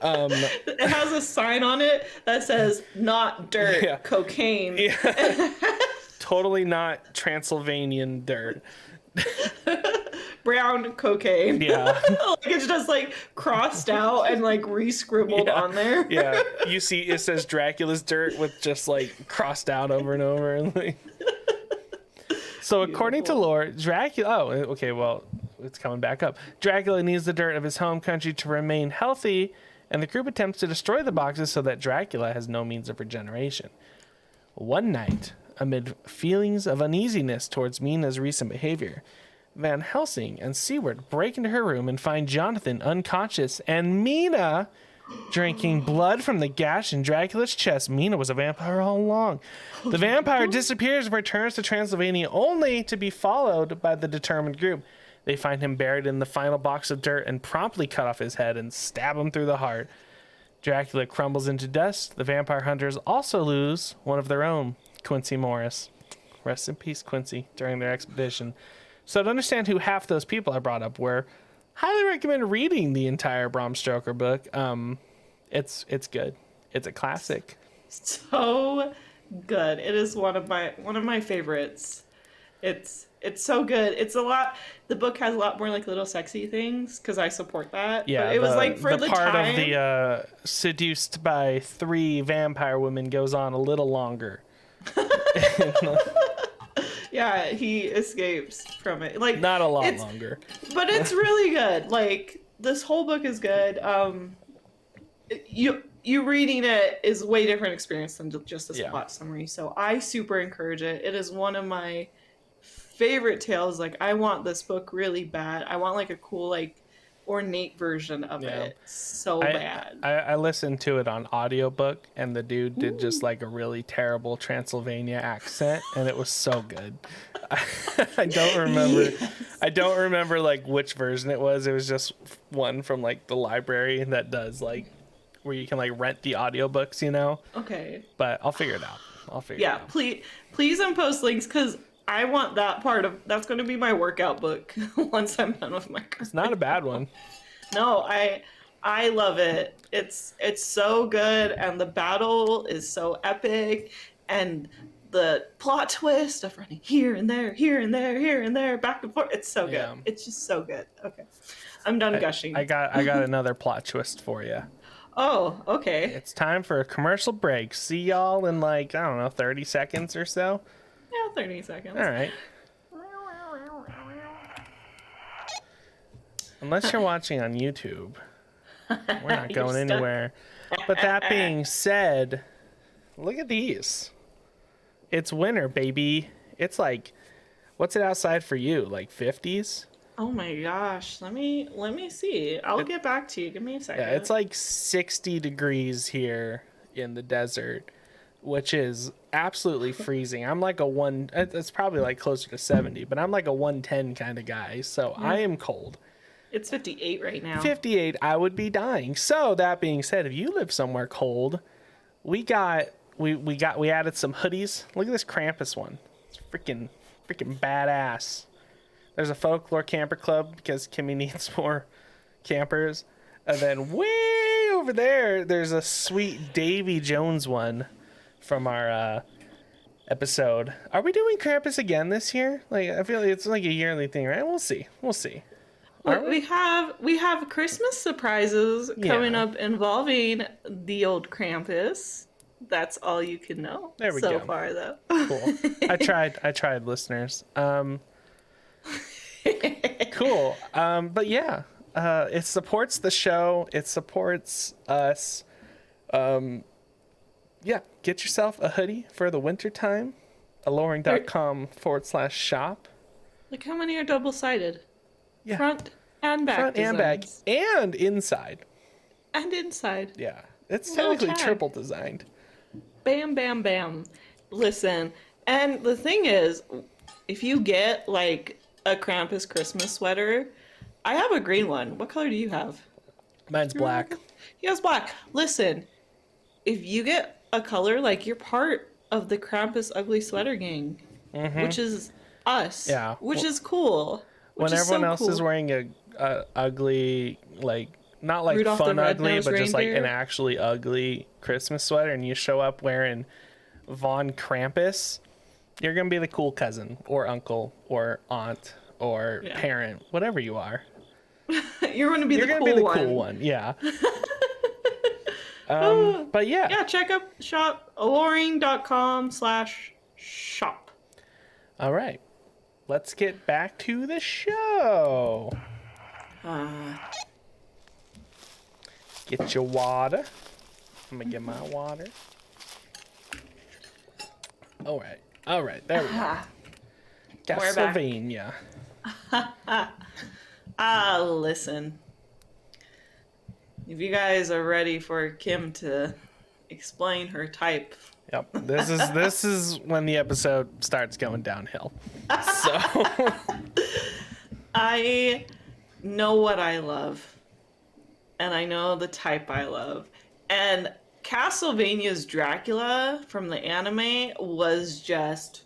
It has a sign on it that says, not dirt, cocaine. Yeah. Totally not Transylvanian dirt. Brown cocaine. Yeah. Like it's just like crossed out and like re-scribbled on there. Yeah. You see it says Dracula's dirt with just like crossed out over and over. And like... So according to lore, Dracula... Oh, okay, well, it's coming back up. Dracula needs the dirt of his home country to remain healthy, and the group attempts to destroy the boxes so that Dracula has no means of regeneration. One night, amid feelings of uneasiness towards Mina's recent behavior, Van Helsing and Seward break into her room and find Jonathan unconscious and Mina drinking blood from the gash in Dracula's chest. Mina was a vampire all along. The vampire disappears and returns to Transylvania only to be followed by the determined group. They find him buried in the final box of dirt and promptly cut off his head and stab him through the heart. Dracula crumbles into dust. The vampire hunters also lose one of their own, Quincy Morris. Rest in peace, Quincy, during their expedition. So to understand who half those people I brought up were, highly recommend reading the entire Bram Stoker book. It's good. It's a classic. So good. It is one of my favorites. It's so good. It's a lot. The book has a lot more like little sexy things because I support that. Yeah, but it was like for the part time. Of the seduced by 3 vampire women goes on a little longer. Yeah, he escapes from it. Like not a lot longer. But it's really good. Like this whole book is good. You reading it is way different experience than just this plot summary. So I super encourage it. It is one of my favorite tales. Like I want this book really bad. I want like a cool like ornate version of it so bad. I listened to it on audiobook and the dude did just like a really terrible Transylvania accent and it was so good. I don't remember like which version it was. It was just one from like the library that does like where you can like rent the audiobooks, you know? Okay. But I'll figure it out. Yeah, please post links because I want that part of that's going to be my workout book once I'm done with my course. It's not a bad one. No, I love it. It's so good and the battle is so epic and the plot twist of running here and there, here and there, here and there, back and forth. It's so good. Yeah. It's just so good. Okay. I'm done gushing. I got another plot twist for you. Oh, okay. It's time for a commercial break. See y'all in like, I don't know, 30 seconds or so. Yeah, 30 seconds. All right. Unless you're watching on YouTube, we're not going anywhere. But that being said, look at these. It's winter, baby. It's like, what's it outside for you? Like 50s? Oh my gosh. Let me see. I'll get back to you. Give me a second. Yeah, it's like 60 degrees here in the desert. which is absolutely freezing. I'm like it's probably like closer to 70, but I'm like a 110 kind of guy. So I am cold. It's 58 right now. 58, I would be dying. So that being said, if you live somewhere cold, we added some hoodies. Look at this Krampus one. It's freaking badass. There's a folklore camper club because Kimmy needs more campers. And then way over there's a sweet Davy Jones one from our episode. Are we doing Krampus again this year? Like, I feel like it's like a yearly thing, right? We'll see. We have Christmas surprises coming up involving the old Krampus. That's all you can know. There we go. So far, though. Cool. I tried, listeners. Cool. But yeah, it supports the show. It supports us. Yeah, get yourself a hoodie for the winter time. Aloreing.com/shop. Look how many are double-sided. Yeah. Front and back. Front and back. And inside. And inside. Yeah. It's technically triple designed. Bam, bam, bam. Listen, and the thing is, if you get like a Krampus Christmas sweater, I have a green one. What color do you have? Mine's black. He has black. Listen, if you get a color, like, you're part of the Krampus Ugly Sweater Gang, which is us. Yeah. Which is cool. When everyone else is wearing a ugly, like, not like Rudolph fun ugly, but just like an actually ugly Christmas sweater, and you show up wearing Von Krampus, you're gonna be the cool cousin or uncle or aunt or parent, whatever you are. You're gonna be the cool one. Yeah. But yeah, check out aloreing.com/shop. All right, let's get back to the show. Get your water. I'm gonna get my water. All right, there we go. Castlevania. Listen. If you guys are ready for Kim to explain her type. Yep. This is when the episode starts going downhill. So I know what I love. And I know the type I love. And Castlevania's Dracula from the anime was just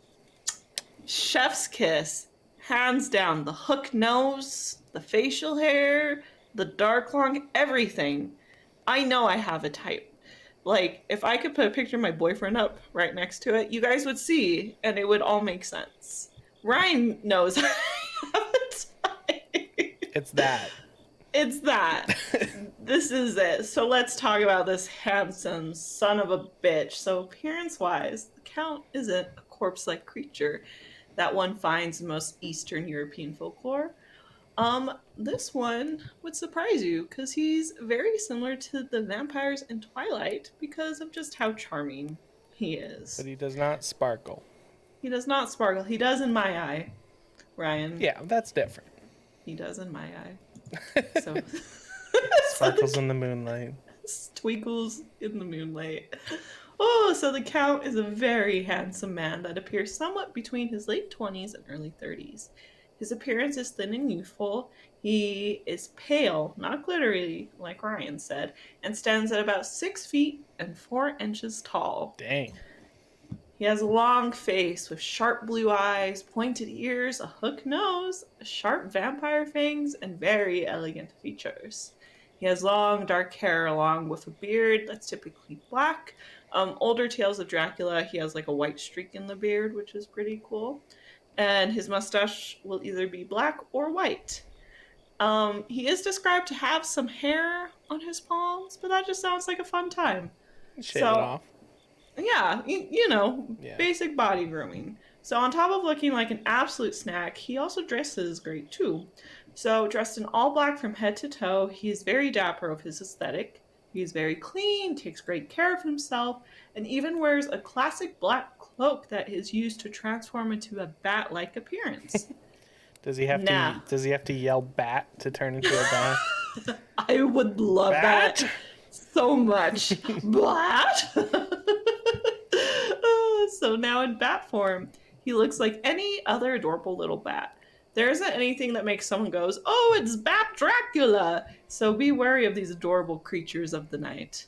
chef's kiss. Hands down. The hook nose, the facial hair, the dark long, everything. I know I have a type. Like, if I could put a picture of my boyfriend up right next to it, you guys would see, and it would all make sense. Ryan knows I have a type. It's that. It's that. This is it. So let's talk about this handsome son of a bitch. So appearance-wise, the Count isn't a corpse-like creature that one finds in most Eastern European folklore. This one would surprise you because he's very similar to the vampires in Twilight because of just how charming he is. But he does not sparkle. He does not sparkle. He does in my eye, Ryan. Yeah, that's different. He does in my eye. So sparkles in the moonlight. Twinkles in the moonlight. Oh, so the Count is a very handsome man that appears somewhat between his late 20s and early 30s. His appearance is thin and youthful. He is pale, not glittery, like Ryan said, and stands at about 6 feet and 4 inches tall. Dang. He has a long face with sharp blue eyes, pointed ears, a hook nose, sharp vampire fangs, and very elegant features. He has long dark hair along with a beard that's typically black. Older tales of Dracula, he has like a white streak in the beard, which is pretty cool. And his mustache will either be black or white. He is described to have some hair on his palms, but that just sounds like a fun time. Shave it off. Yeah, basic body grooming. So on top of looking like an absolute snack, he also dresses great too. So dressed in all black from head to toe, he is very dapper of his aesthetic. He is very clean, takes great care of himself, and even wears a classic black cloak that is used to transform into a bat-like appearance. Does he have to yell bat to turn into a bat? I would love that so much. Bat? So now in bat form, he looks like any other adorable little bat. There isn't anything that makes someone goes, oh, it's Bat Dracula. So be wary of these adorable creatures of the night.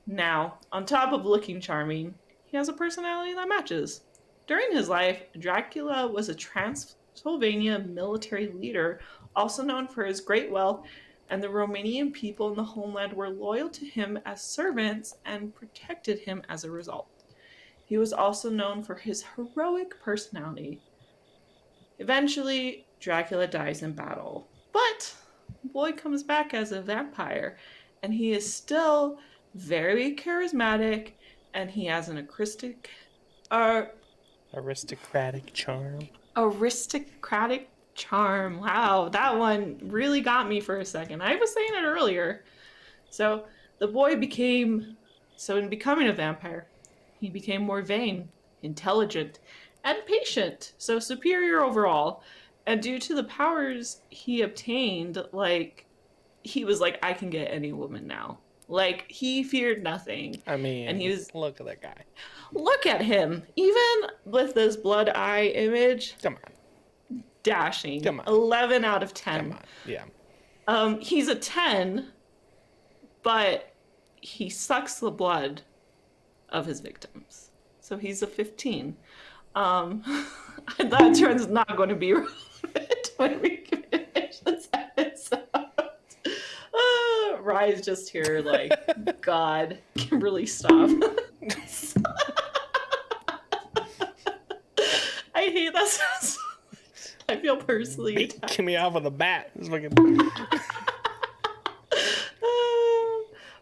Now, on top of looking charming, he has a personality that matches. During his life, Dracula was a Transylvania military leader, also known for his great wealth, and the Romanian people in the homeland were loyal to him as servants and protected him as a result. He was also known for his heroic personality. Eventually, Dracula dies in battle, but the boy comes back as a vampire, and he is still very charismatic, and he has an aristocratic charm. Aristocratic charm. Wow, that one really got me for a second. I was saying it earlier. So the boy in becoming a vampire, he became more vain, intelligent, and patient, so superior overall. And due to the powers he obtained, he was like, I can get any woman now. He feared nothing. I mean, and he was, look at that guy. Look at him. Even with this blood eye image. Come on. Dashing. Come on. 11 out of 10. Come on. Yeah. He's a 10, but he sucks the blood of his victims. So he's a 15. That turn's not going to be relevant when we finish this episode. Rye's just here God, Kimberly, stop. I hate that so much. I feel personally attacked. Kimmy off with a bat.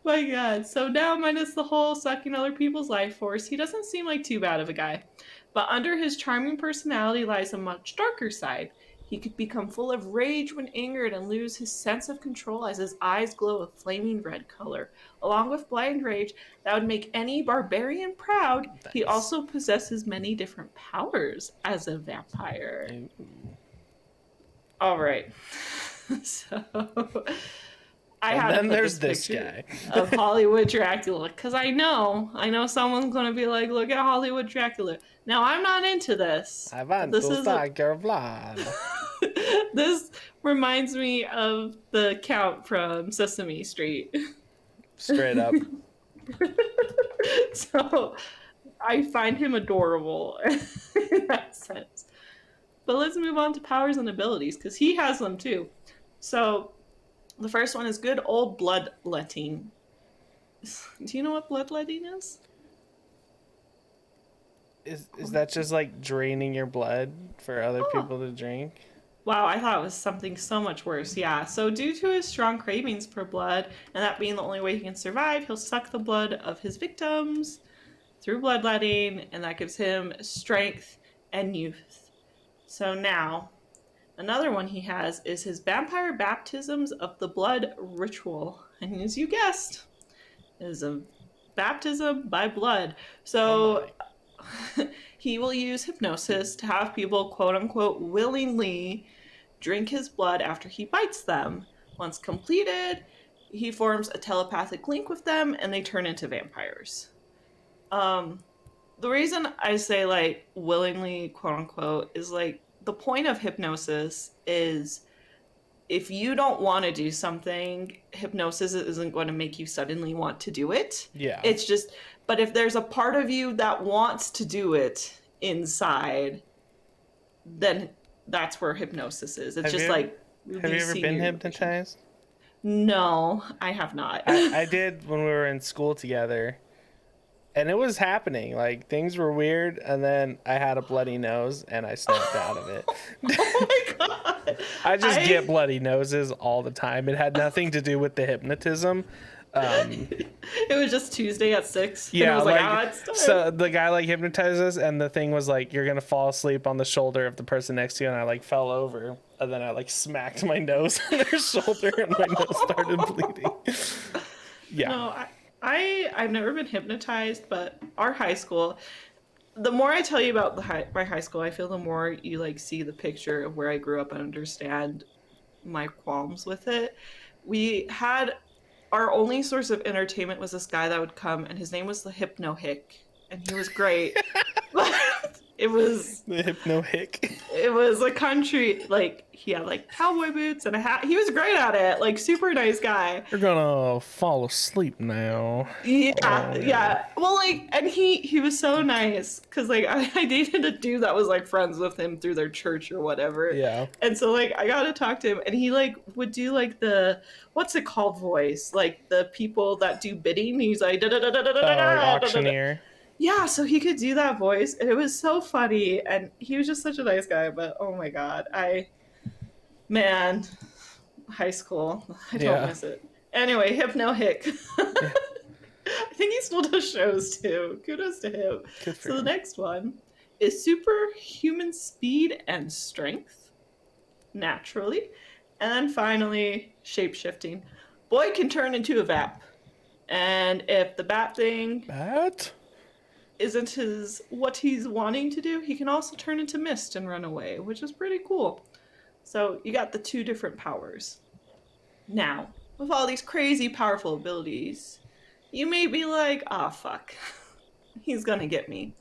My God. So now, minus the whole sucking other people's life force, he doesn't seem like too bad of a guy. But under his charming personality lies a much darker side. He could become full of rage when angered and lose his sense of control as his eyes glow a flaming red color. Along with blind rage, that would make any barbarian proud. Nice. He also possesses many different powers as a vampire. Ooh. All right. So and then there's this guy of Hollywood Dracula, because I know someone's gonna be like, look at Hollywood Dracula. Now I'm not into this. I want to suck your blood. This reminds me of the Count from Sesame Street. Straight up. So I find him adorable in that sense. But let's move on to powers and abilities, because he has them too. So the first one is good old bloodletting. Do you know what bloodletting is? Is that just like draining your blood for other people to drink? Wow, I thought it was something so much worse. Yeah, so due to his strong cravings for blood, and that being the only way he can survive, he'll suck the blood of his victims through bloodletting, and that gives him strength and youth. So now, another one he has is his vampire baptisms of the blood ritual. And as you guessed, it is a baptism by blood. So he will use hypnosis to have people, quote unquote, willingly drink his blood after he bites them. Once completed, he forms a telepathic link with them and they turn into vampires. The reason I say willingly, quote unquote, is the point of hypnosis is if you don't want to do something, hypnosis isn't going to make you suddenly want to do it. Yeah. It's just, but if there's a part of you that wants to do it inside, then that's where hypnosis is. It's have you ever been hypnotized? No, I have not. I did when we were in school together. And it was happening. Things were weird, and then I had a bloody nose, and I snapped out of it. Oh my God. I get bloody noses all the time. It had nothing to do with the hypnotism. It was just Tuesday at 6. Yeah, and I was it's time. So the guy hypnotized us, and the thing was you're gonna fall asleep on the shoulder of the person next to you, and I fell over, and then I smacked my nose on their shoulder, and my nose started bleeding. Yeah. No, I've never been hypnotized, but our high school, the more I tell you about my high school, I feel the more you see the picture of where I grew up and understand my qualms with it. We had our only source of entertainment was this guy that would come, and his name was the Hypno Hick, and he was great. But it was The hypno hick. it was a country, like, he had like cowboy boots and a hat. He was great at it, like super nice guy. You're gonna fall asleep now. Yeah. Well, like, and he was so nice because like I dated a dude that was like friends with him through their church or whatever. Yeah. And so like I got to talk to him, and he like would do like the, what's it called, voice, like the people that do bidding. He's like Like auctioneer. yeah, so he could do that voice, and it was so funny, and he was just such a nice guy. But oh my god, man, high school, I don't miss it. Anyway, Hypno Hick. Yeah. I think he still does shows too. Kudos to him. So him. the next one is superhuman speed and strength, naturally, and then finally shape-shifting. Boy can turn into a vap, and if the bat thing Bat? isn't what he's wanting to do, he can also turn into mist and run away, which is pretty cool. So you got the two different powers. Now, with all these crazy powerful abilities, you may be like, ah, fuck, he's gonna get me.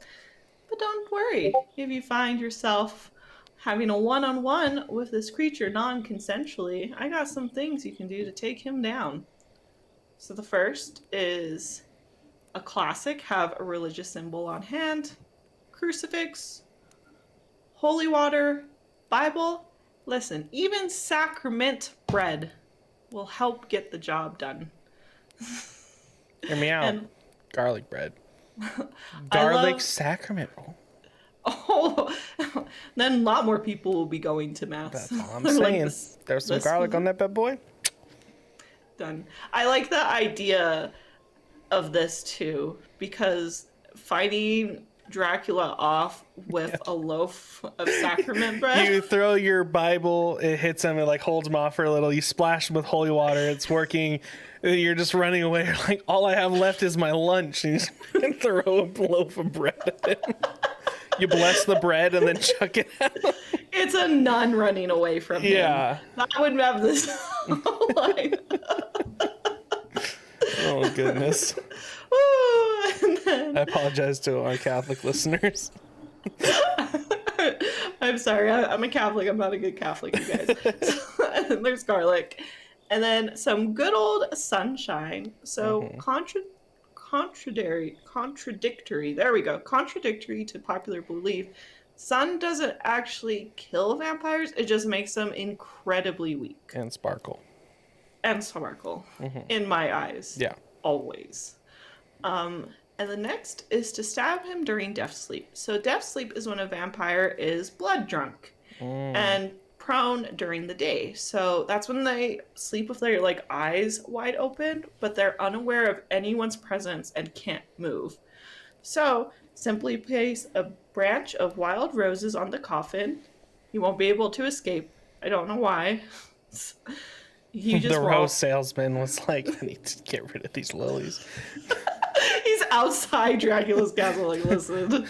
But don't worry, if you find yourself having a one-on-one with this creature non-consensually, I got some things you can do to take him down. So the first is a classic, have a religious symbol on hand, crucifix, holy water, Bible. Listen, even sacrament bread will help get the job done. Hear me out. And garlic bread. Garlic sacrament roll. oh, then a lot more people will be going to mass. That's all I'm Like saying. this- There's some this- garlic on that bad boy. Done. I like the idea of this too, because fighting Dracula off with a loaf of sacrament bread. You throw your Bible, it hits him, it like holds him off for a little. You splash him with holy water, it's working. You're just running away. You're like, all I have left is my lunch. And you just throw a loaf of bread at him. You bless the bread and then chuck it out. It's a nun running away from him. Yeah. I wouldn't have this line. Oh, goodness. Ooh, and then, I apologize to our Catholic listeners. I'm sorry, I'm a Catholic. I'm not a good Catholic, you guys. And there's garlic. And then some good old sunshine. So contradictory. There we go. Contradictory to popular belief. Sun doesn't actually kill vampires. It just makes them incredibly weak. And sparkle. And sparkle. In my eyes. Yeah. Always. And the next is to stab him during death sleep. So death sleep is when a vampire is blood drunk and prone during the day. So that's when they sleep with their like eyes wide open, but they're unaware of anyone's presence and can't move. So simply place a branch of wild roses on the coffin. He won't be able to escape. I don't know why. He just the won't. rose salesman was like, I need to get rid of these lilies. He's outside Dracula's castle, like, listen.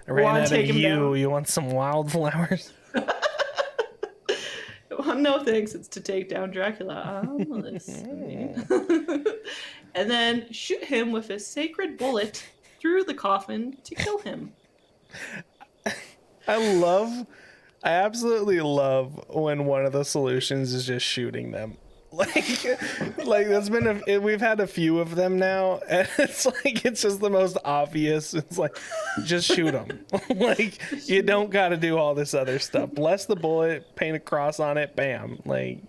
I ran wanna out take of him you. down? You want some wildflowers? No thanks, it's to take down Dracula. I'm listening. And then shoot him with a sacred bullet through the coffin to kill him. I absolutely love when one of the solutions is just shooting them. Like there's been we've had a few of them now, and it's like it's just the most obvious. It's like just shoot them. Like you don't got to do all this other stuff. Bless the bullet, paint a cross on it, bam. Like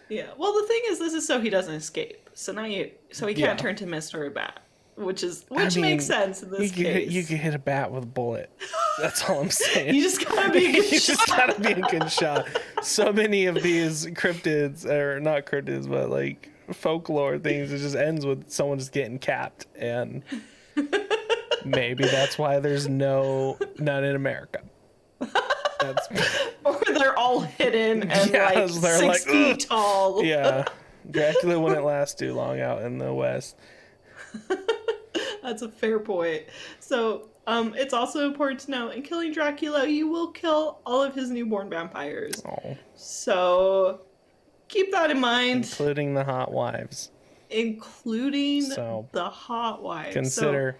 Yeah. Well, the thing is, this is so he doesn't escape. So now he can't turn to mist or a bat, which makes sense in this case. You can hit a bat with a bullet. That's all I'm saying. You just gotta be a good You shot. just gotta be a good shot. So many of these cryptids, or not cryptids, but like folklore things, it just ends with someone just getting capped, and maybe that's why there's none in America. Or they're all hidden and Yeah, like they're 6 like, feet tall. Yeah, Dracula wouldn't last too long out in the West. That's a fair point. So, it's also important to know, in killing Dracula, you will kill all of his newborn vampires. Oh, So, keep that in mind. including the hot wives. Including So, the hot wives. Consider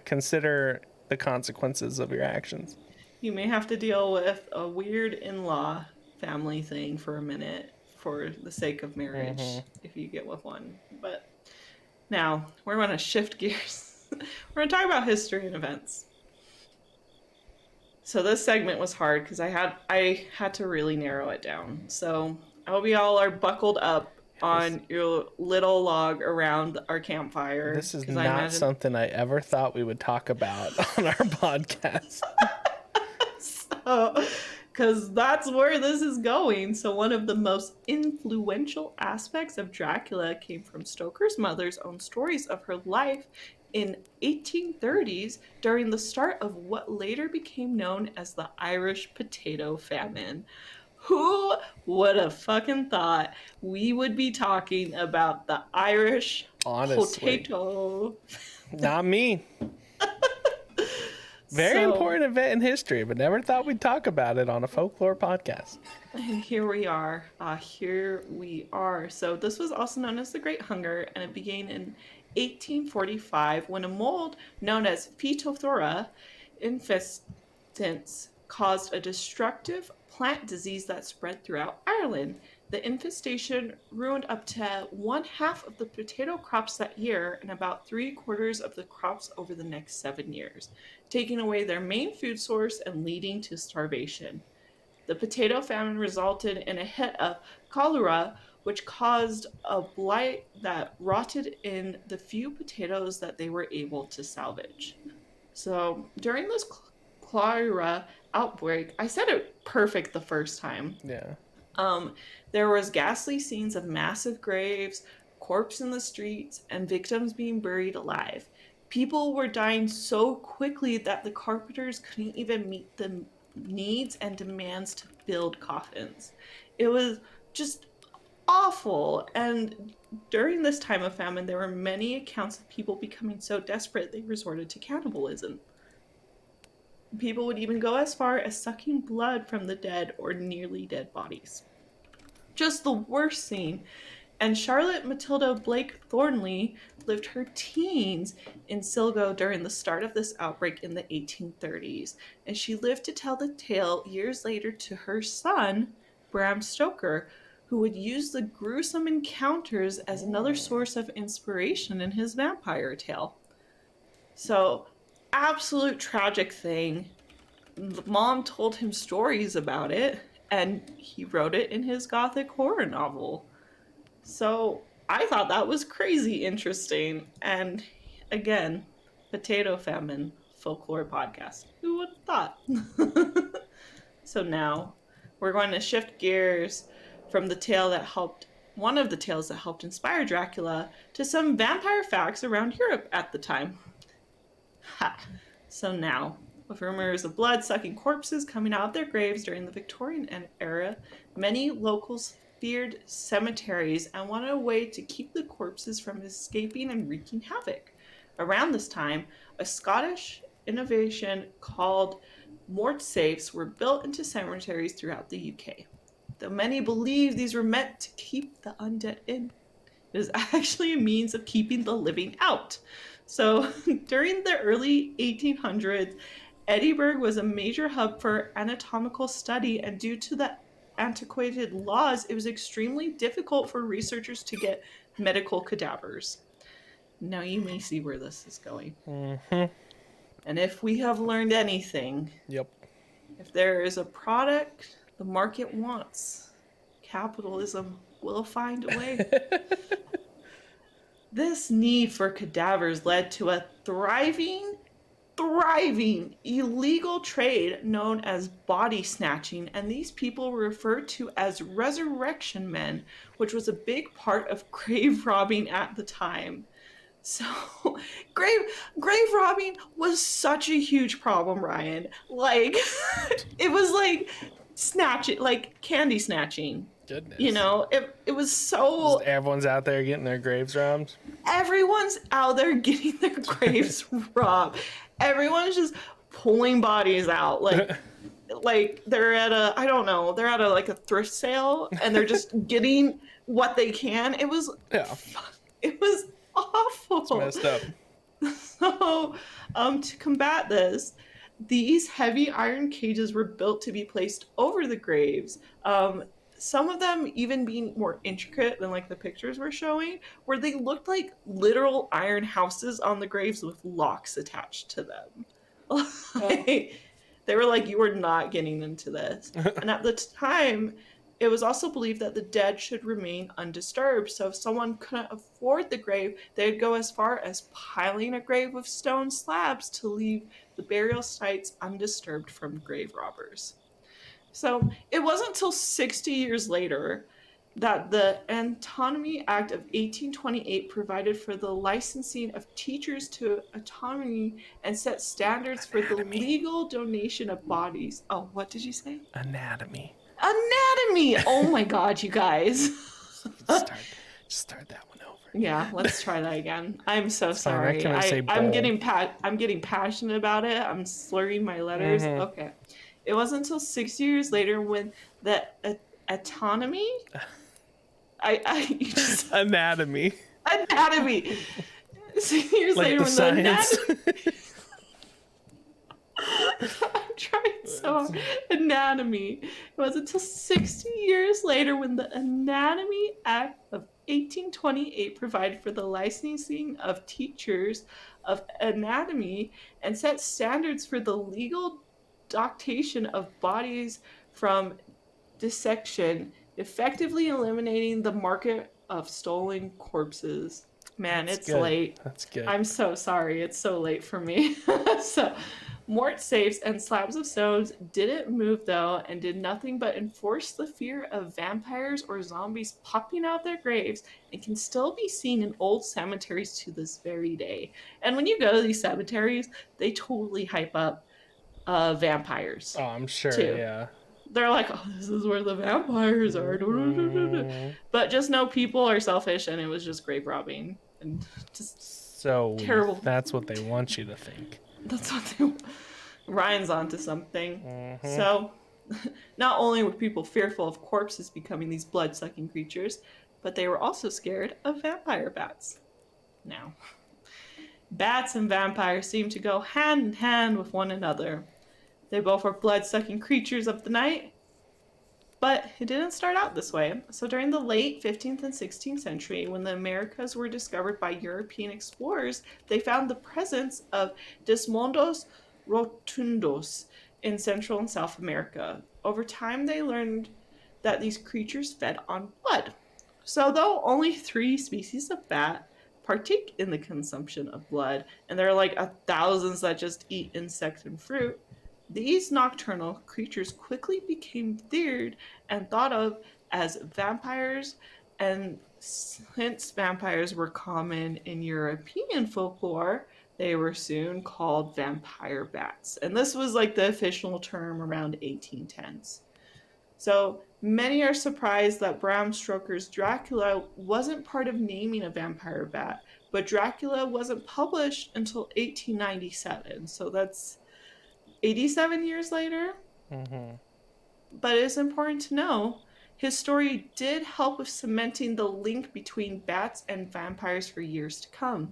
the consequences of your actions. You may have to deal with a weird in-law family thing for a minute for the sake of marriage, if you get with one. But now we're going to shift gears. We're going to talk about history and events. So this segment was hard because I had to really narrow it down. So I hope you all are buckled up on your little log around our campfire. This is not something I ever thought we would talk about on our podcast. Because that's where this is going. So one of the most influential aspects of Dracula came from Stoker's mother's own stories of her life in 1830s during the start of what later became known as the Irish potato famine. Who would have fucking thought we would be talking about the Irish potato? Not me. Very important event in history, but never thought we'd talk about it on a folklore podcast. And here we are. So this was also known as the Great Hunger, and it began in 1845 when a mold known as Phytophthora infestans caused a destructive plant disease that spread throughout Ireland. The infestation ruined up to 1/2 of the potato crops that year and about 3/4 of the crops over the next 7 years, taking away their main food source and leading to starvation. The potato famine resulted in a hit of cholera, which caused a blight that rotted in the few potatoes that they were able to salvage. So during this cholera outbreak, I said it perfect the first time. Yeah. There was ghastly scenes of massive graves, corpses in the streets, and victims being buried alive. People were dying so quickly that the carpenters couldn't even meet the needs and demands to build coffins. It was just awful. And during this time of famine, there were many accounts of people becoming so desperate they resorted to cannibalism. People would even go as far as sucking blood from the dead or nearly dead bodies. Just the worst scene. And Charlotte Matilda Blake Thornley lived her teens in Sligo during the start of this outbreak in the 1830s. And she lived to tell the tale years later to her son, Bram Stoker, who would use the gruesome encounters as another source of inspiration in his vampire tale. So, absolute tragic thing. The mom told him stories about it, and he wrote it in his gothic horror novel. So I thought that was crazy interesting. And again, potato famine folklore podcast. Who would have thought? So now we're going to shift gears from one of the tales that helped inspire Dracula, to some vampire facts around Europe at the time. So now, with rumors of blood-sucking corpses coming out of their graves during the Victorian era, many locals feared cemeteries and wanted a way to keep the corpses from escaping and wreaking havoc. Around this time, a Scottish innovation called mort safes were built into cemeteries throughout the UK. Though many believe these were meant to keep the undead in, it is actually a means of keeping the living out. So during the early 1800s, Edinburgh was a major hub for anatomical study, and due to the antiquated laws, it was extremely difficult for researchers to get medical cadavers. Now you may see where this is going. Mm-hmm. And if we have learned anything, if there is a product the market wants, capitalism will find a way. This need for cadavers led to a thriving illegal trade known as body snatching, and these people were referred to as resurrection men, which was a big part of grave robbing at the time. So, grave robbing was such a huge problem, Ryan. Like, it was like snatching, like candy snatching. Goodness. You know, it was so... Everyone's out there getting their graves robbed? Everyone's out there getting their graves robbed. Everyone's just pulling bodies out. Like they're at a thrift sale, and they're just getting what they can. It was awful. It's messed up. So, to combat this, these heavy iron cages were built to be placed over the graves. Some of them even being more intricate than like the pictures were showing, where they looked like literal iron houses on the graves with locks attached to them. Like, they were like, you were not getting into this. And at the time, it was also believed that the dead should remain undisturbed. So if someone couldn't afford the grave, they'd go as far as piling a grave with stone slabs to leave the burial sites undisturbed from grave robbers. So it wasn't until 60 years later that the Autonomy Act of 1828 provided for the licensing of teachers to autonomy and set standards for the legal donation of bodies. Oh, what did you say? Anatomy. Oh my God, you guys. Start that one over. Yeah, let's try that again. I'm so sorry. I'm getting passionate about it. I'm slurring my letters. Mm-hmm. Okay. It wasn't until 6 years later when the autonomy. Anatomy. 6 years like later the when science. the anatomy. I'm trying so hard. Anatomy. It wasn't until 60 years later when the Anatomy Act of 1828 provided for the licensing of teachers of anatomy and set standards for the legal documentation of bodies from dissection, effectively eliminating the market of stolen corpses. Man, it's late. That's good. I'm so sorry. It's so late for me. So, mort safes and slabs of stones didn't move, though, and did nothing but enforce the fear of vampires or zombies popping out their graves, and can still be seen in old cemeteries to this very day. And when you go to these cemeteries, they totally hype up vampires. Oh, I'm sure, too. Yeah. They're like, oh, this is where the vampires are. But just know people are selfish, and it was just grave robbing. And just so terrible. That's what they want you to think. That's what they want. Ryan's onto something. Mm-hmm. So, not only were people fearful of corpses becoming these blood-sucking creatures, but they were also scared of vampire bats. Now, bats and vampires seem to go hand in hand with one another. They both are blood-sucking creatures of the night, but it didn't start out this way. So during the late 15th and 16th century, when the Americas were discovered by European explorers, they found the presence of Desmondos rotundos in Central and South America. Over time, they learned that these creatures fed on blood. So though only 3 species of bat partake in the consumption of blood, and there are like thousands that just eat insects and fruit, these nocturnal creatures quickly became feared and thought of as vampires, and since vampires were common in European folklore, they were soon called vampire bats. And this was like the official term around 1810s. So many are surprised that Bram Stoker's Dracula wasn't part of naming a vampire bat, but Dracula wasn't published until 1897. So that's 87 years later. Mm-hmm. But it's important to know his story did help with cementing the link between bats and vampires for years to come.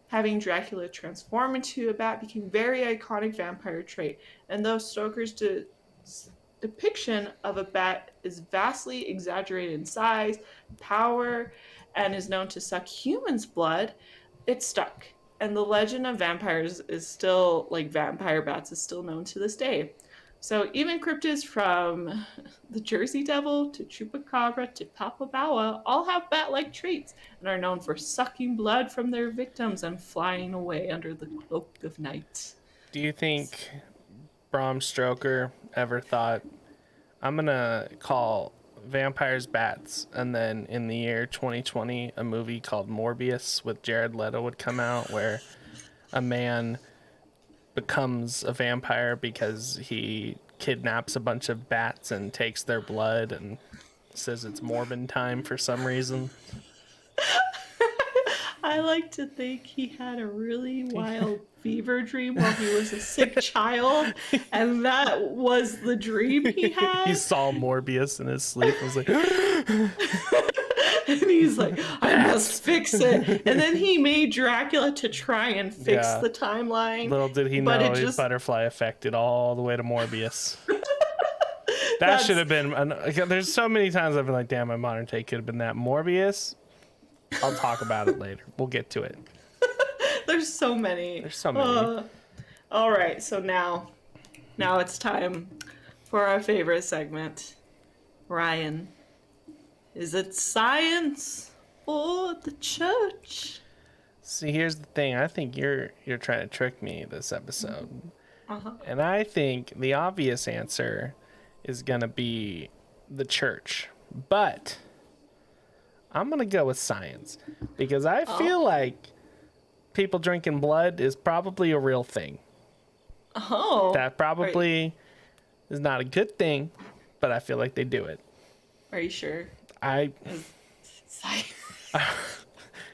Having Dracula transform into a bat became a very iconic vampire trait, and though Stoker's depiction of a bat is vastly exaggerated in size, power, and is known to suck humans' blood, it stuck. And the legend of vampires is still, like vampire bats, is still known to this day. So even cryptids from the Jersey Devil to Chupacabra to Papabawa all have bat-like traits and are known for sucking blood from their victims and flying away under the cloak of night. Do you think Bram Stoker ever thought, I'm going to call vampires bats, and then in the year 2020 a movie called Morbius with Jared Leto would come out where a man becomes a vampire because he kidnaps a bunch of bats and takes their blood and says it's Morbin time for some reason? I like to think he had a really wild fever dream while he was a sick child, and that was the dream he had. He saw Morbius in his sleep and was like... And he's like, I must fix it. And then he made Dracula to try and fix the timeline. Little did he know his butterfly affected all the way to Morbius. That should have been... there's so many times I've been like, damn, my modern take could have been that. Morbius, I'll talk about it later. We'll get to it. There's so many. All right, so now it's time for our favorite segment. Ryan, is it science or the church? See, here's the thing. I think you're trying to trick me this episode. And I think the obvious answer is going to be the church. But I'm going to go with science because I feel like people drinking blood is probably a real thing. That probably is not a good thing, but I feel like they do it. Are you sure?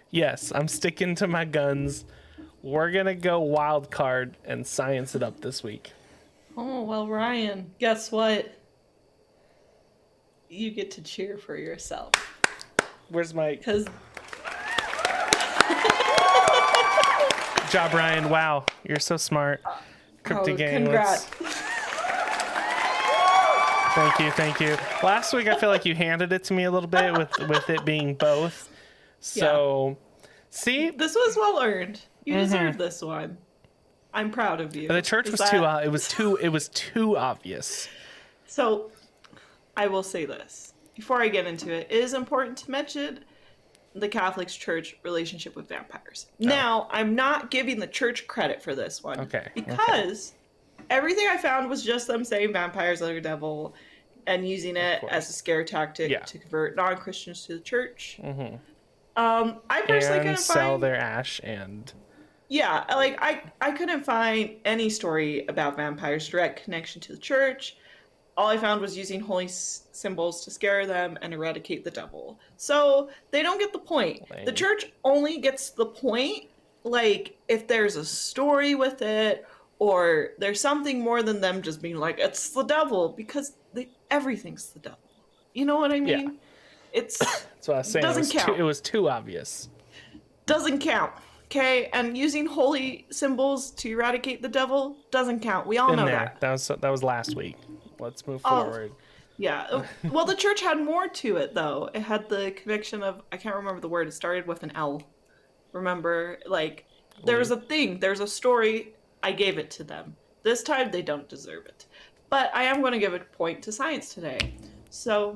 Yes, I'm sticking to my guns. We're going to go wild card and science it up this week. Oh, well, Ryan, guess what? You get to cheer for yourself. Where's my... Because... Good job, Ryan. Wow, you're so smart. Cryptic game. Congrats. Thank you. Last week, I feel like you handed it to me a little bit with it being both. So, see? This was well earned. You deserve this one. I'm proud of you. But the church it was too obvious. So, I will say this. Before I get into it, it is important to mention the Catholic Church relationship with vampires. Now, I'm not giving the church credit for this one. Because everything I found was just them saying vampires are the devil and using it as a scare tactic to convert non-Christians to the church. I personally couldn't sell their ash and... Yeah, like, I couldn't find any story about vampires' direct connection to the church. All I found was using holy symbols to scare them and eradicate the devil. So they don't get the point. Lame. The church only gets the point, like, if there's a story with it or there's something more than them just being like, it's the devil, because everything's the devil. You know what I mean? Yeah. That's what I was saying. Doesn't count. It was too obvious. Doesn't count. Okay, and using holy symbols to eradicate the devil doesn't count. We all know that. That was last week. Let's move forward. Yeah. Well, the church had more to it, though. It had the conviction of, I can't remember the word. It started with an L. Remember? Like, there's a thing. There's a story. I gave it to them. This time, they don't deserve it. But I am going to give a point to science today. So,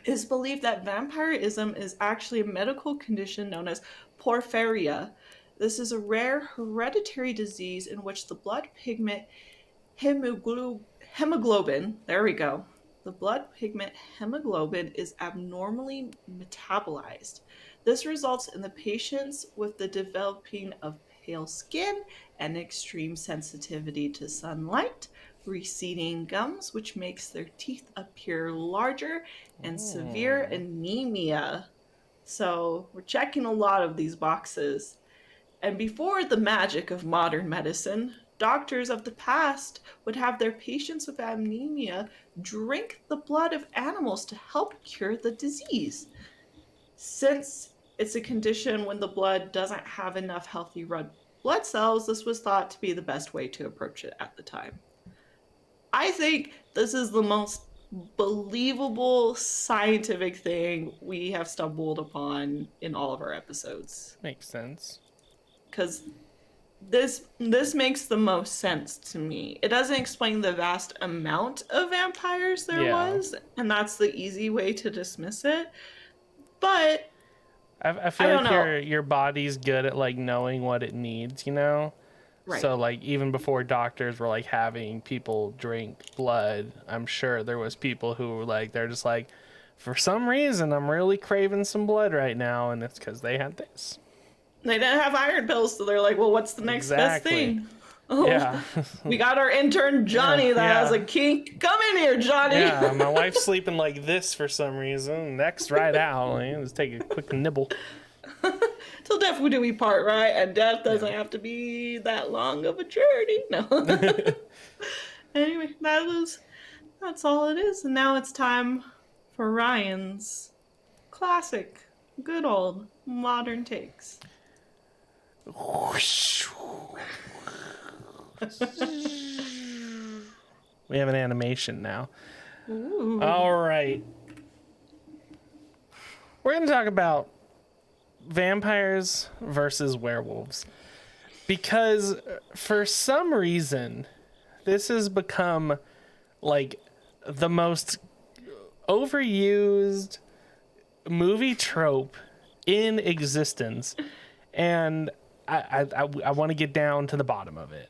it is believed that vampirism is actually a medical condition known as porphyria. This is a rare hereditary disease in which the blood pigment hemoglobin, there we go. The blood pigment hemoglobin is abnormally metabolized. This results in the patients with the developing of pale skin and extreme sensitivity to sunlight, receding gums, which makes their teeth appear larger, and severe anemia. So we're checking a lot of these boxes. And before the magic of modern medicine, doctors of the past would have their patients with anemia drink the blood of animals to help cure the disease. Since it's a condition when the blood doesn't have enough healthy red blood cells, this was thought to be the best way to approach it at the time. I think this is the most believable scientific thing we have stumbled upon in all of our episodes. Makes sense. Because this makes the most sense to me. It doesn't explain the vast amount of vampires there was, and that's the easy way to dismiss it. But I feel like your body's good at like knowing what it needs, you know? Right. So like even before doctors were like having people drink blood, I'm sure there was people who were like, they're just like, for some reason I'm really craving some blood right now, and it's because they had this. They didn't have iron pills, so they're like, well, what's the next best thing? Oh, yeah. We got our intern Johnny that has a kink. Come in here, Johnny. Yeah, my wife's sleeping like this for some reason. Next right out. Let's take a quick nibble. Till death do we part, right? And death doesn't have to be that long of a journey. No. Anyway, that's all it is. And now it's time for Ryan's classic, good old modern takes. We have an animation now. Ooh. All right. We're going to talk about vampires versus werewolves. Because for some reason, this has become like the most overused movie trope in existence. And I want to get down to the bottom of it.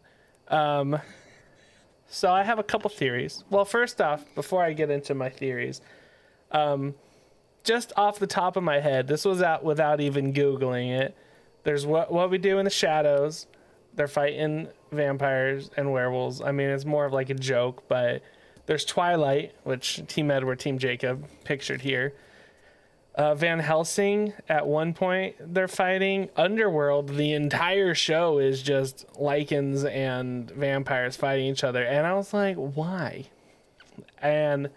So I have a couple theories. Well, first off, before I get into my theories, just off the top of my head, this was out without even Googling it. There's what we do in the shadows. They're fighting vampires and werewolves. I mean, it's more of like a joke, but there's Twilight, which Team Edward, Team Jacob pictured here. Van Helsing, at one point, they're fighting. Underworld, the entire show is just lichens and vampires fighting each other. And I was like, why? And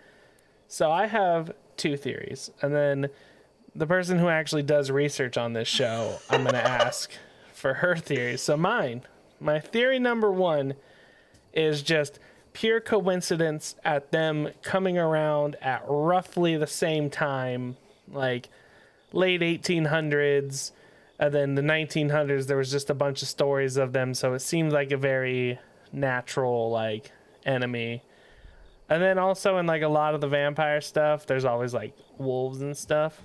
so I have two theories. And then the person who actually does research on this show, I'm going to ask for her theories. So my theory number one is just pure coincidence at them coming around at roughly the same time, like late 1800s, and then the 1900s there was just a bunch of stories of them, so it seemed like a very natural like enemy. And then also in like a lot of the vampire stuff, there's always like wolves and stuff.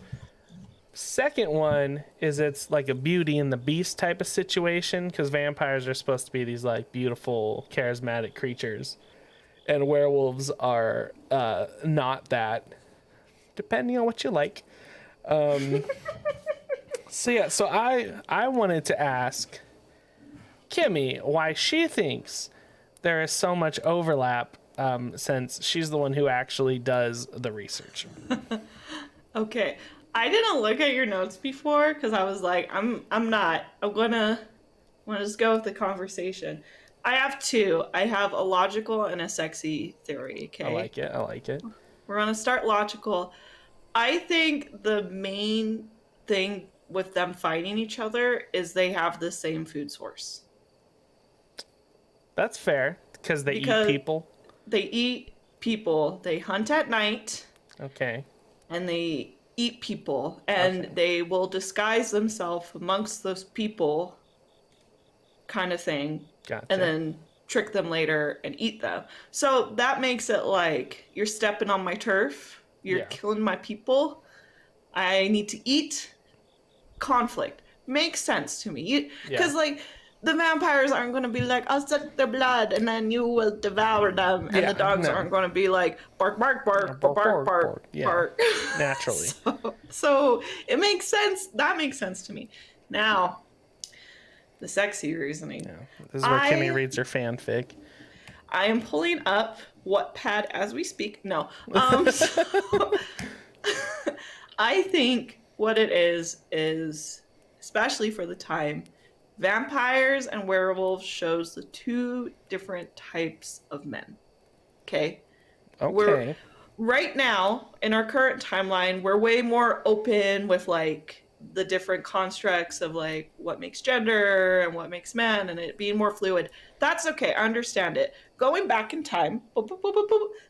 Second one is it's like a Beauty and the Beast type of situation, because vampires are supposed to be these like beautiful charismatic creatures, and werewolves are not that, depending on what you like. So I wanted to ask Kimmy why she thinks there is so much overlap, since she's the one who actually does the research. Okay, I didn't look at your notes before because I was like, I'm gonna just go with the conversation. I have two. I have a logical and a sexy theory. Okay, I like it. We're gonna start logical. I think the main thing with them fighting each other is they have the same food source. That's fair, because they eat people. They eat people. They hunt at night. Okay. And they eat people. And they will disguise themselves amongst those people, kind of thing. Gotcha. And then trick them later and eat them. So that makes it like, you're stepping on my turf. You're killing my people. I need to eat. Conflict. Makes sense to me. Because, like, the vampires aren't going to be like, I'll suck their blood and then you will devour them. And the dogs aren't going to be like, bark, bark, bark, bark, bark, bark, bark. Naturally. So it makes sense. That makes sense to me. Now, the sexy reasoning. Yeah. This is where Kimmy reads her fanfic. I am pulling up Wattpad as we speak. No. I think what it is, especially for the time, vampires and werewolves shows the two different types of men. Okay? Right now, in our current timeline, we're way more open with, like, the different constructs of, like, what makes gender and what makes men and it being more fluid. That's okay. I understand it. Going back in time,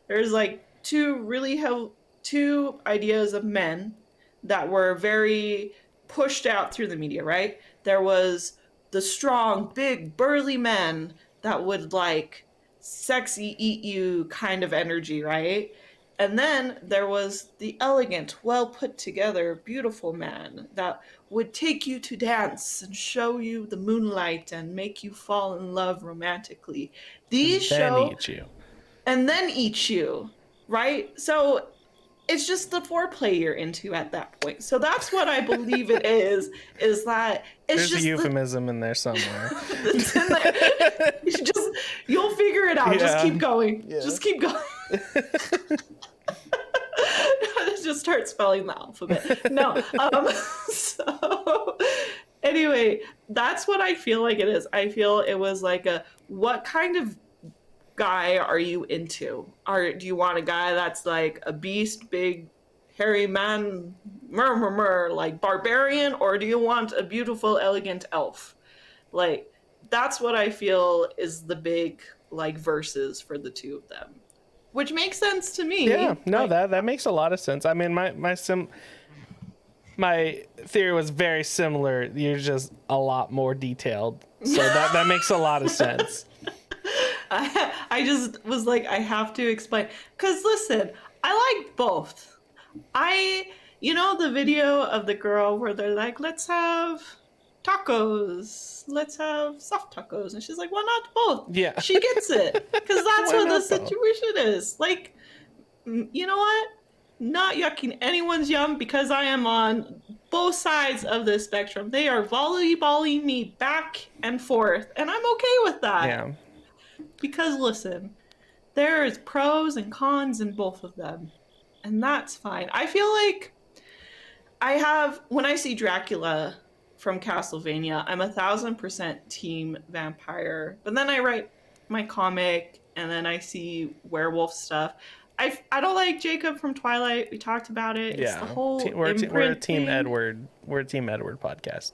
there's, like, two ideas of men that were very pushed out through the media, right? There was the strong, big, burly men that would, like, sexy eat you kind of energy, right? And then there was the elegant, well put together, beautiful man that would take you to dance and show you the moonlight and make you fall in love romantically. And then eat you, right? So it's just the foreplay you're into at that point. So that's what I believe it is that it's There's just a euphemism in there somewhere. It's in there. You'll figure it out. Just keep going. Yeah. Just keep going. Just start spelling the alphabet. No. So anyway, that's what I feel like it is. I feel it was like what kind of guy are you into? Do you want a guy that's like a beast, big, hairy man, like barbarian, or do you want a beautiful, elegant elf? Like, that's what I feel is the big like verses for the two of them, which makes sense to me. Yeah, no, like, that makes a lot of sense. I mean, my theory was very similar. You're just a lot more detailed, so that makes a lot of sense. I just was like, I have to explain, because listen, I like both. You know the video of the girl where they're like, let's have tacos, let's have soft tacos, and she's like, why not both? Yeah, she gets it, because that's what the situation is. Like, you know what, not yucking anyone's yum, because I am on both sides of the spectrum. They are volleyballing me back and forth, and I'm okay with that. Yeah. Because listen, there is pros and cons in both of them, and that's fine. I feel like when I see Dracula from Castlevania, I'm 1000% team vampire. But then I write my comic, and then I see werewolf stuff. I don't like Jacob from Twilight. We talked about it. Yeah. It's the whole we're a Team thing. Edward. We're a Team Edward podcast.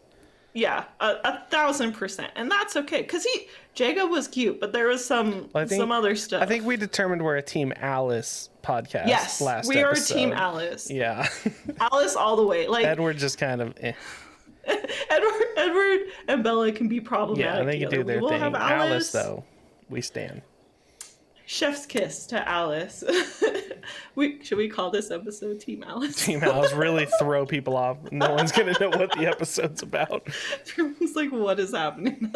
Yeah, 1000%, and that's okay, because Jacob was cute, but there was some other stuff. I think we determined we're a Team Alice podcast. Yes, last we episode. are Team Alice. Yeah, Alice all the way. Like, Edward just kind of. Edward and Bella can be problematic. Yeah, they can do their thing. Have Alice, though, we stand. Chef's kiss to Alice. Should we call this episode Team Alice? Team Alice, really throw people off. No one's gonna know what the episode's about. Everyone's like, what is happening?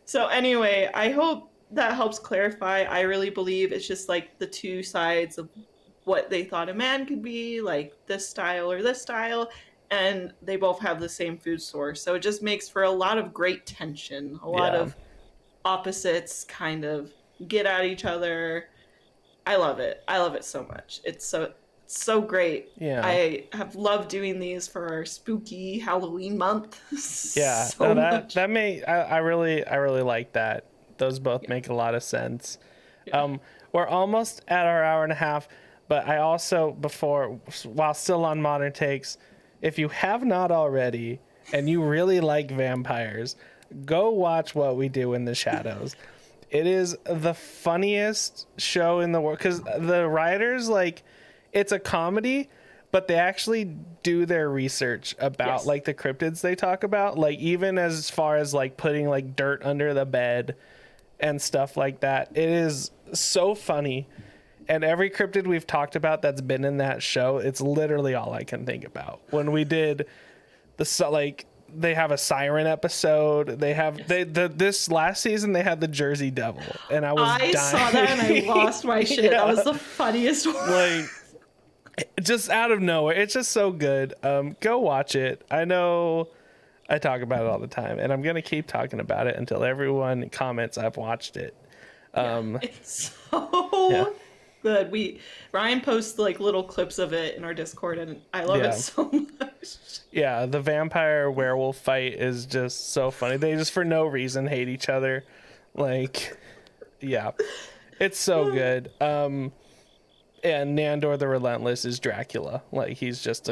So anyway, I hope that helps clarify. I really believe it's just like the two sides of what they thought a man could be, like this style or this style, and they both have the same food source. So it just makes for a lot of great tension, a lot of opposites kind of get at each other. I love it. I love it so much. It's so great. Yeah. I have loved doing these for our spooky Halloween month. Yeah. So much. I really like that. Those both make a lot of sense. Yeah. We're almost at our hour and a half, but I also, while still on Modern Takes, if you have not already and you really like vampires, go watch What We Do in the Shadows. It is the funniest show in the world, because the writers, like, it's a comedy, but they actually do their research about like the cryptids they talk about, like even as far as like putting like dirt under the bed and stuff like that. It is so funny, and every cryptid we've talked about that's been in that show, it's literally all I can think about. When we did they have a siren episode. They have this last season they had the Jersey Devil, and I dying. Saw that and I lost my shit. That was the funniest one. Like, just out of nowhere, it's just so good. Go watch it. I know I talk about it all the time, and I'm gonna keep talking about it until everyone comments I've watched it. It's so good. Ryan posts like little clips of it in our Discord, and I love it so much. Yeah, the vampire werewolf fight is just so funny. They just for no reason hate each other. Like, yeah, it's so good. And Nandor the Relentless is Dracula. Like, he's just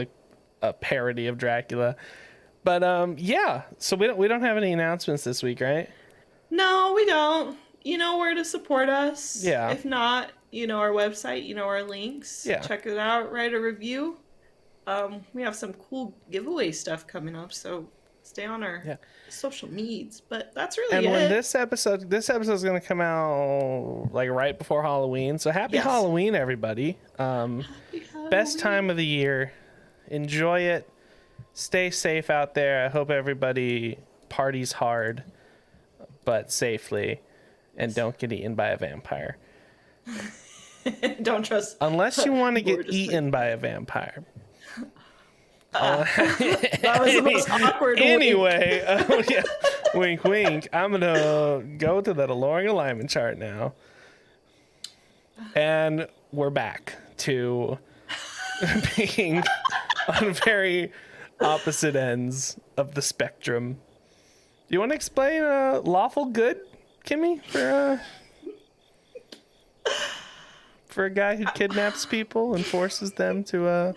a parody of Dracula. But yeah, so we don't have any announcements this week, right? No, we don't. You know where to support us. Yeah. If not, you know our website, you know our links. Yeah. Check it out, write a review. We have some cool giveaway stuff coming up, so stay on our social medias. But that's really it. And when this episode is going to come out like right before Halloween, so happy Halloween, everybody. Happy Halloween. Best time of the year. Enjoy it. Stay safe out there. I hope everybody parties hard, but safely, and don't get eaten by a vampire. Don't trust. Unless you want to get eaten by a vampire. That was the most awkward. Anyway, wink, wink. I'm gonna go to that Aloreing alignment chart now, and we're back to being on very opposite ends of the spectrum. Do you want to explain lawful good, Kimmy, for a guy who kidnaps people and forces them to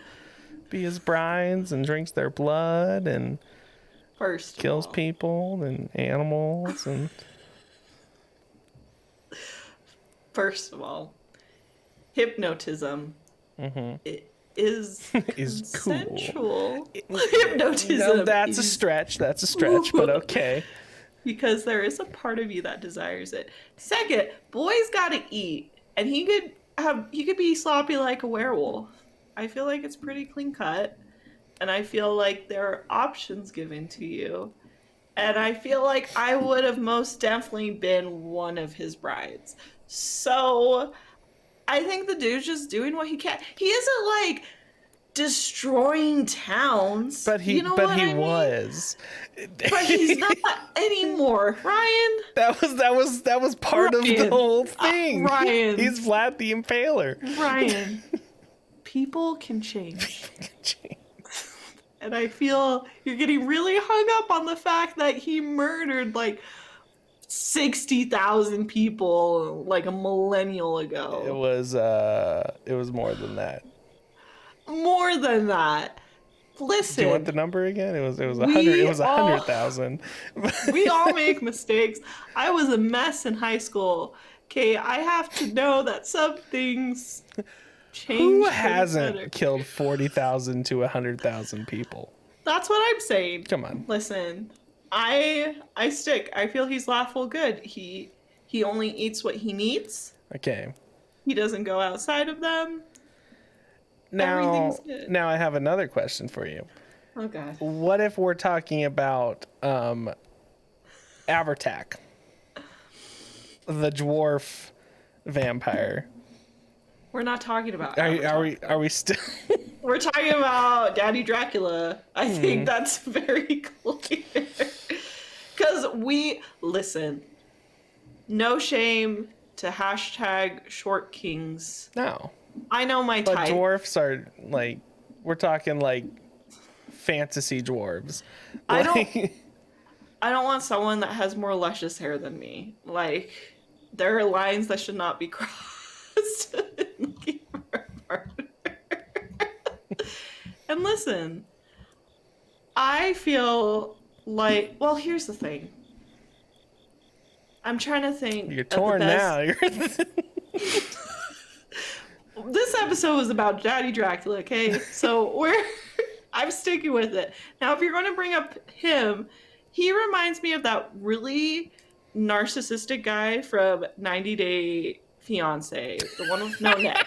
be his brides and drinks their blood and kills people and animals and. First of all, hypnotism is consensual. Cool. Hypnotism. No, that's a stretch. That's a stretch, but okay. Because there is a part of you that desires it. Second, boy's gotta eat, and he could be sloppy like a werewolf. I feel like it's pretty clean cut, and I feel like there are options given to you, and I feel like I would have most definitely been one of his brides. So I think the dude's just doing what he can. He isn't like destroying towns. But he was. But he's not anymore, Ryan. That was part of the whole thing. Ryan. He's Vlad the Impaler. Ryan. People can change. And I feel you're getting really hung up on the fact that he murdered like 60,000 people like a millennial ago. It was more than that. More than that. Listen. Do you want the number again? It was 100. It was 100,000. We all make mistakes. I was a mess in high school. Okay, I have to know that some things change. Who hasn't killed 40,000 to 100,000 people? That's what I'm saying. Come on. Listen, I stick. I feel he's lawful good. He only eats what he needs. Okay. He doesn't go outside of them. Now I have another question for you. Oh God. What if we're talking about Avertak, the dwarf vampire? We're not talking about. Are we still? We're talking about Daddy Dracula. I think that's very clear. Because listen, no shame to hashtag short kings. No. I know my but type. But dwarfs are like, we're talking like fantasy dwarves. I don't want someone that has more luscious hair than me. Like, there are lines that should not be crossed. Looking for a partner. And listen, I feel like, well, here's the thing. I'm trying to think. You're torn now. This episode was about Daddy Dracula, okay? So I'm sticking with it. Now, if you're going to bring up him, he reminds me of that really narcissistic guy from 90 Day Fiance, the one with no neck.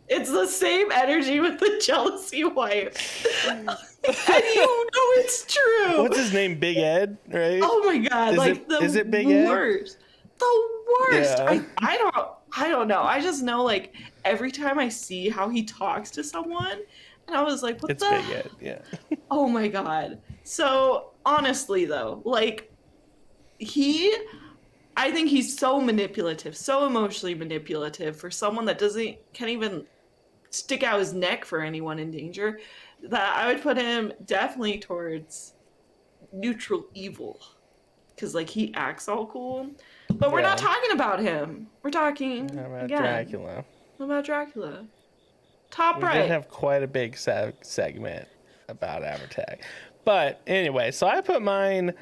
It's the same energy with the jealousy wife. And you know it's true. What's his name? Big Ed, right? Oh my God. Is it Big worst. Ed? The worst. Yeah. I don't know. I just know, like, every time I see how he talks to someone, and I was like, It's Big Ed, yeah. Oh my God. So, honestly, though, like, I think he's so manipulative, so emotionally manipulative for someone that can't even stick out his neck for anyone in danger, that I would put him definitely towards neutral evil. Because, like, he acts all cool. But we're not talking about him. We're talking about Dracula. What about Dracula? Top we right. We did have quite a big segment about Avertak. But anyway, so I put mine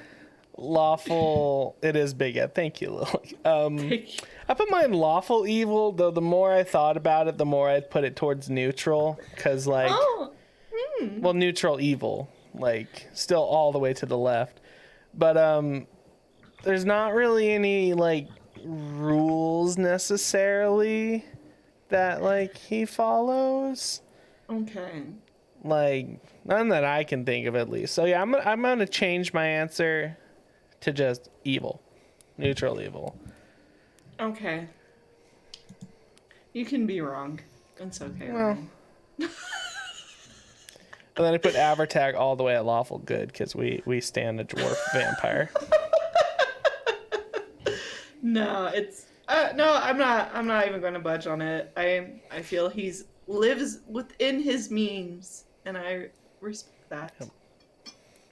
lawful. It is Big Ed. Thank you, Lily. I put mine lawful evil, though the more I thought about it, the more I'd put it towards neutral. Because, like, well, neutral evil. Like, still all the way to the left. But, there's not really any, like, rules necessarily that, like, he follows. Okay. Like, none that I can think of, at least. So yeah, I'm gonna change my answer to just evil, neutral evil. Okay. You can be wrong. It's okay. Well. And then I put Avertak all the way at lawful good because we stand a dwarf vampire. No, it's no. I'm not even going to budge on it. I feel he's lives within his means, and I respect that. Yep.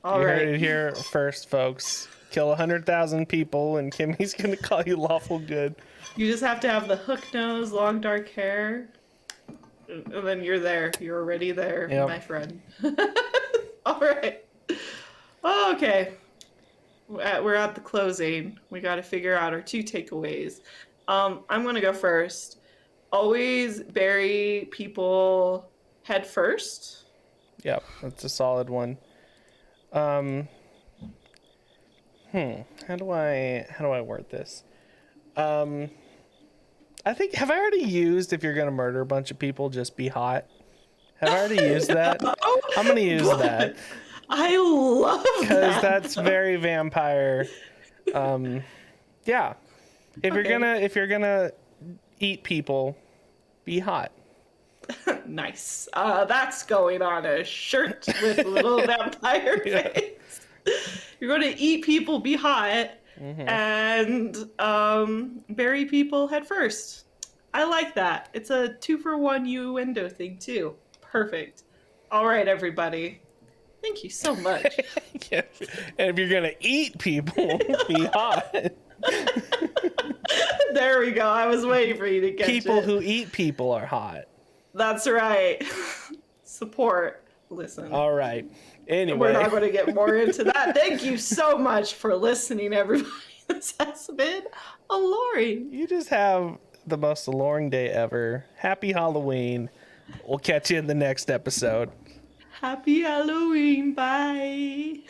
All you right. heard it here first, folks. Kill 100,000 people, and Kimmy's gonna call you lawful good. You just have to have the hook nose, long dark hair. And then you're there. You're already there, Yep. my friend. All right. Okay. We're at the closing. We got to figure out our 2 takeaways. I'm going to go first. Always bury people head first. Yep, that's a solid one. How do I word this? I think, have I already used if you're gonna murder a bunch of people, just be hot? Have I already used that? I'm gonna use that. I love that. Because that's very vampire. Yeah. If you're gonna eat people, be hot. Nice. That's going on a shirt with a little vampire face. You're going to eat people, be hot, and bury people head first. I like that. It's a 2-for-1 innuendo thing too. Perfect. All right, everybody. Thank you so much. Yeah. And if you're gonna eat people, be hot. There we go. I was waiting for you to catch People it. who eat people are hot. That's right. Support. Listen. All right. Anyway. We're not going to get more into that. Thank you so much for listening, everybody. This has been Aloreing. You just have the most alluring day ever. Happy Halloween. We'll catch you in the next episode. Happy Halloween. Bye.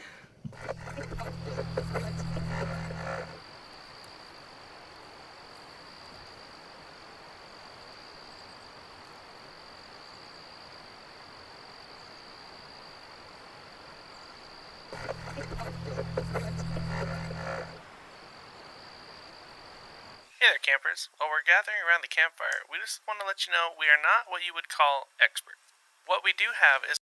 Hey there, campers. While we're gathering around the campfire, we just want to let you know we are not what you would call experts. What we do have is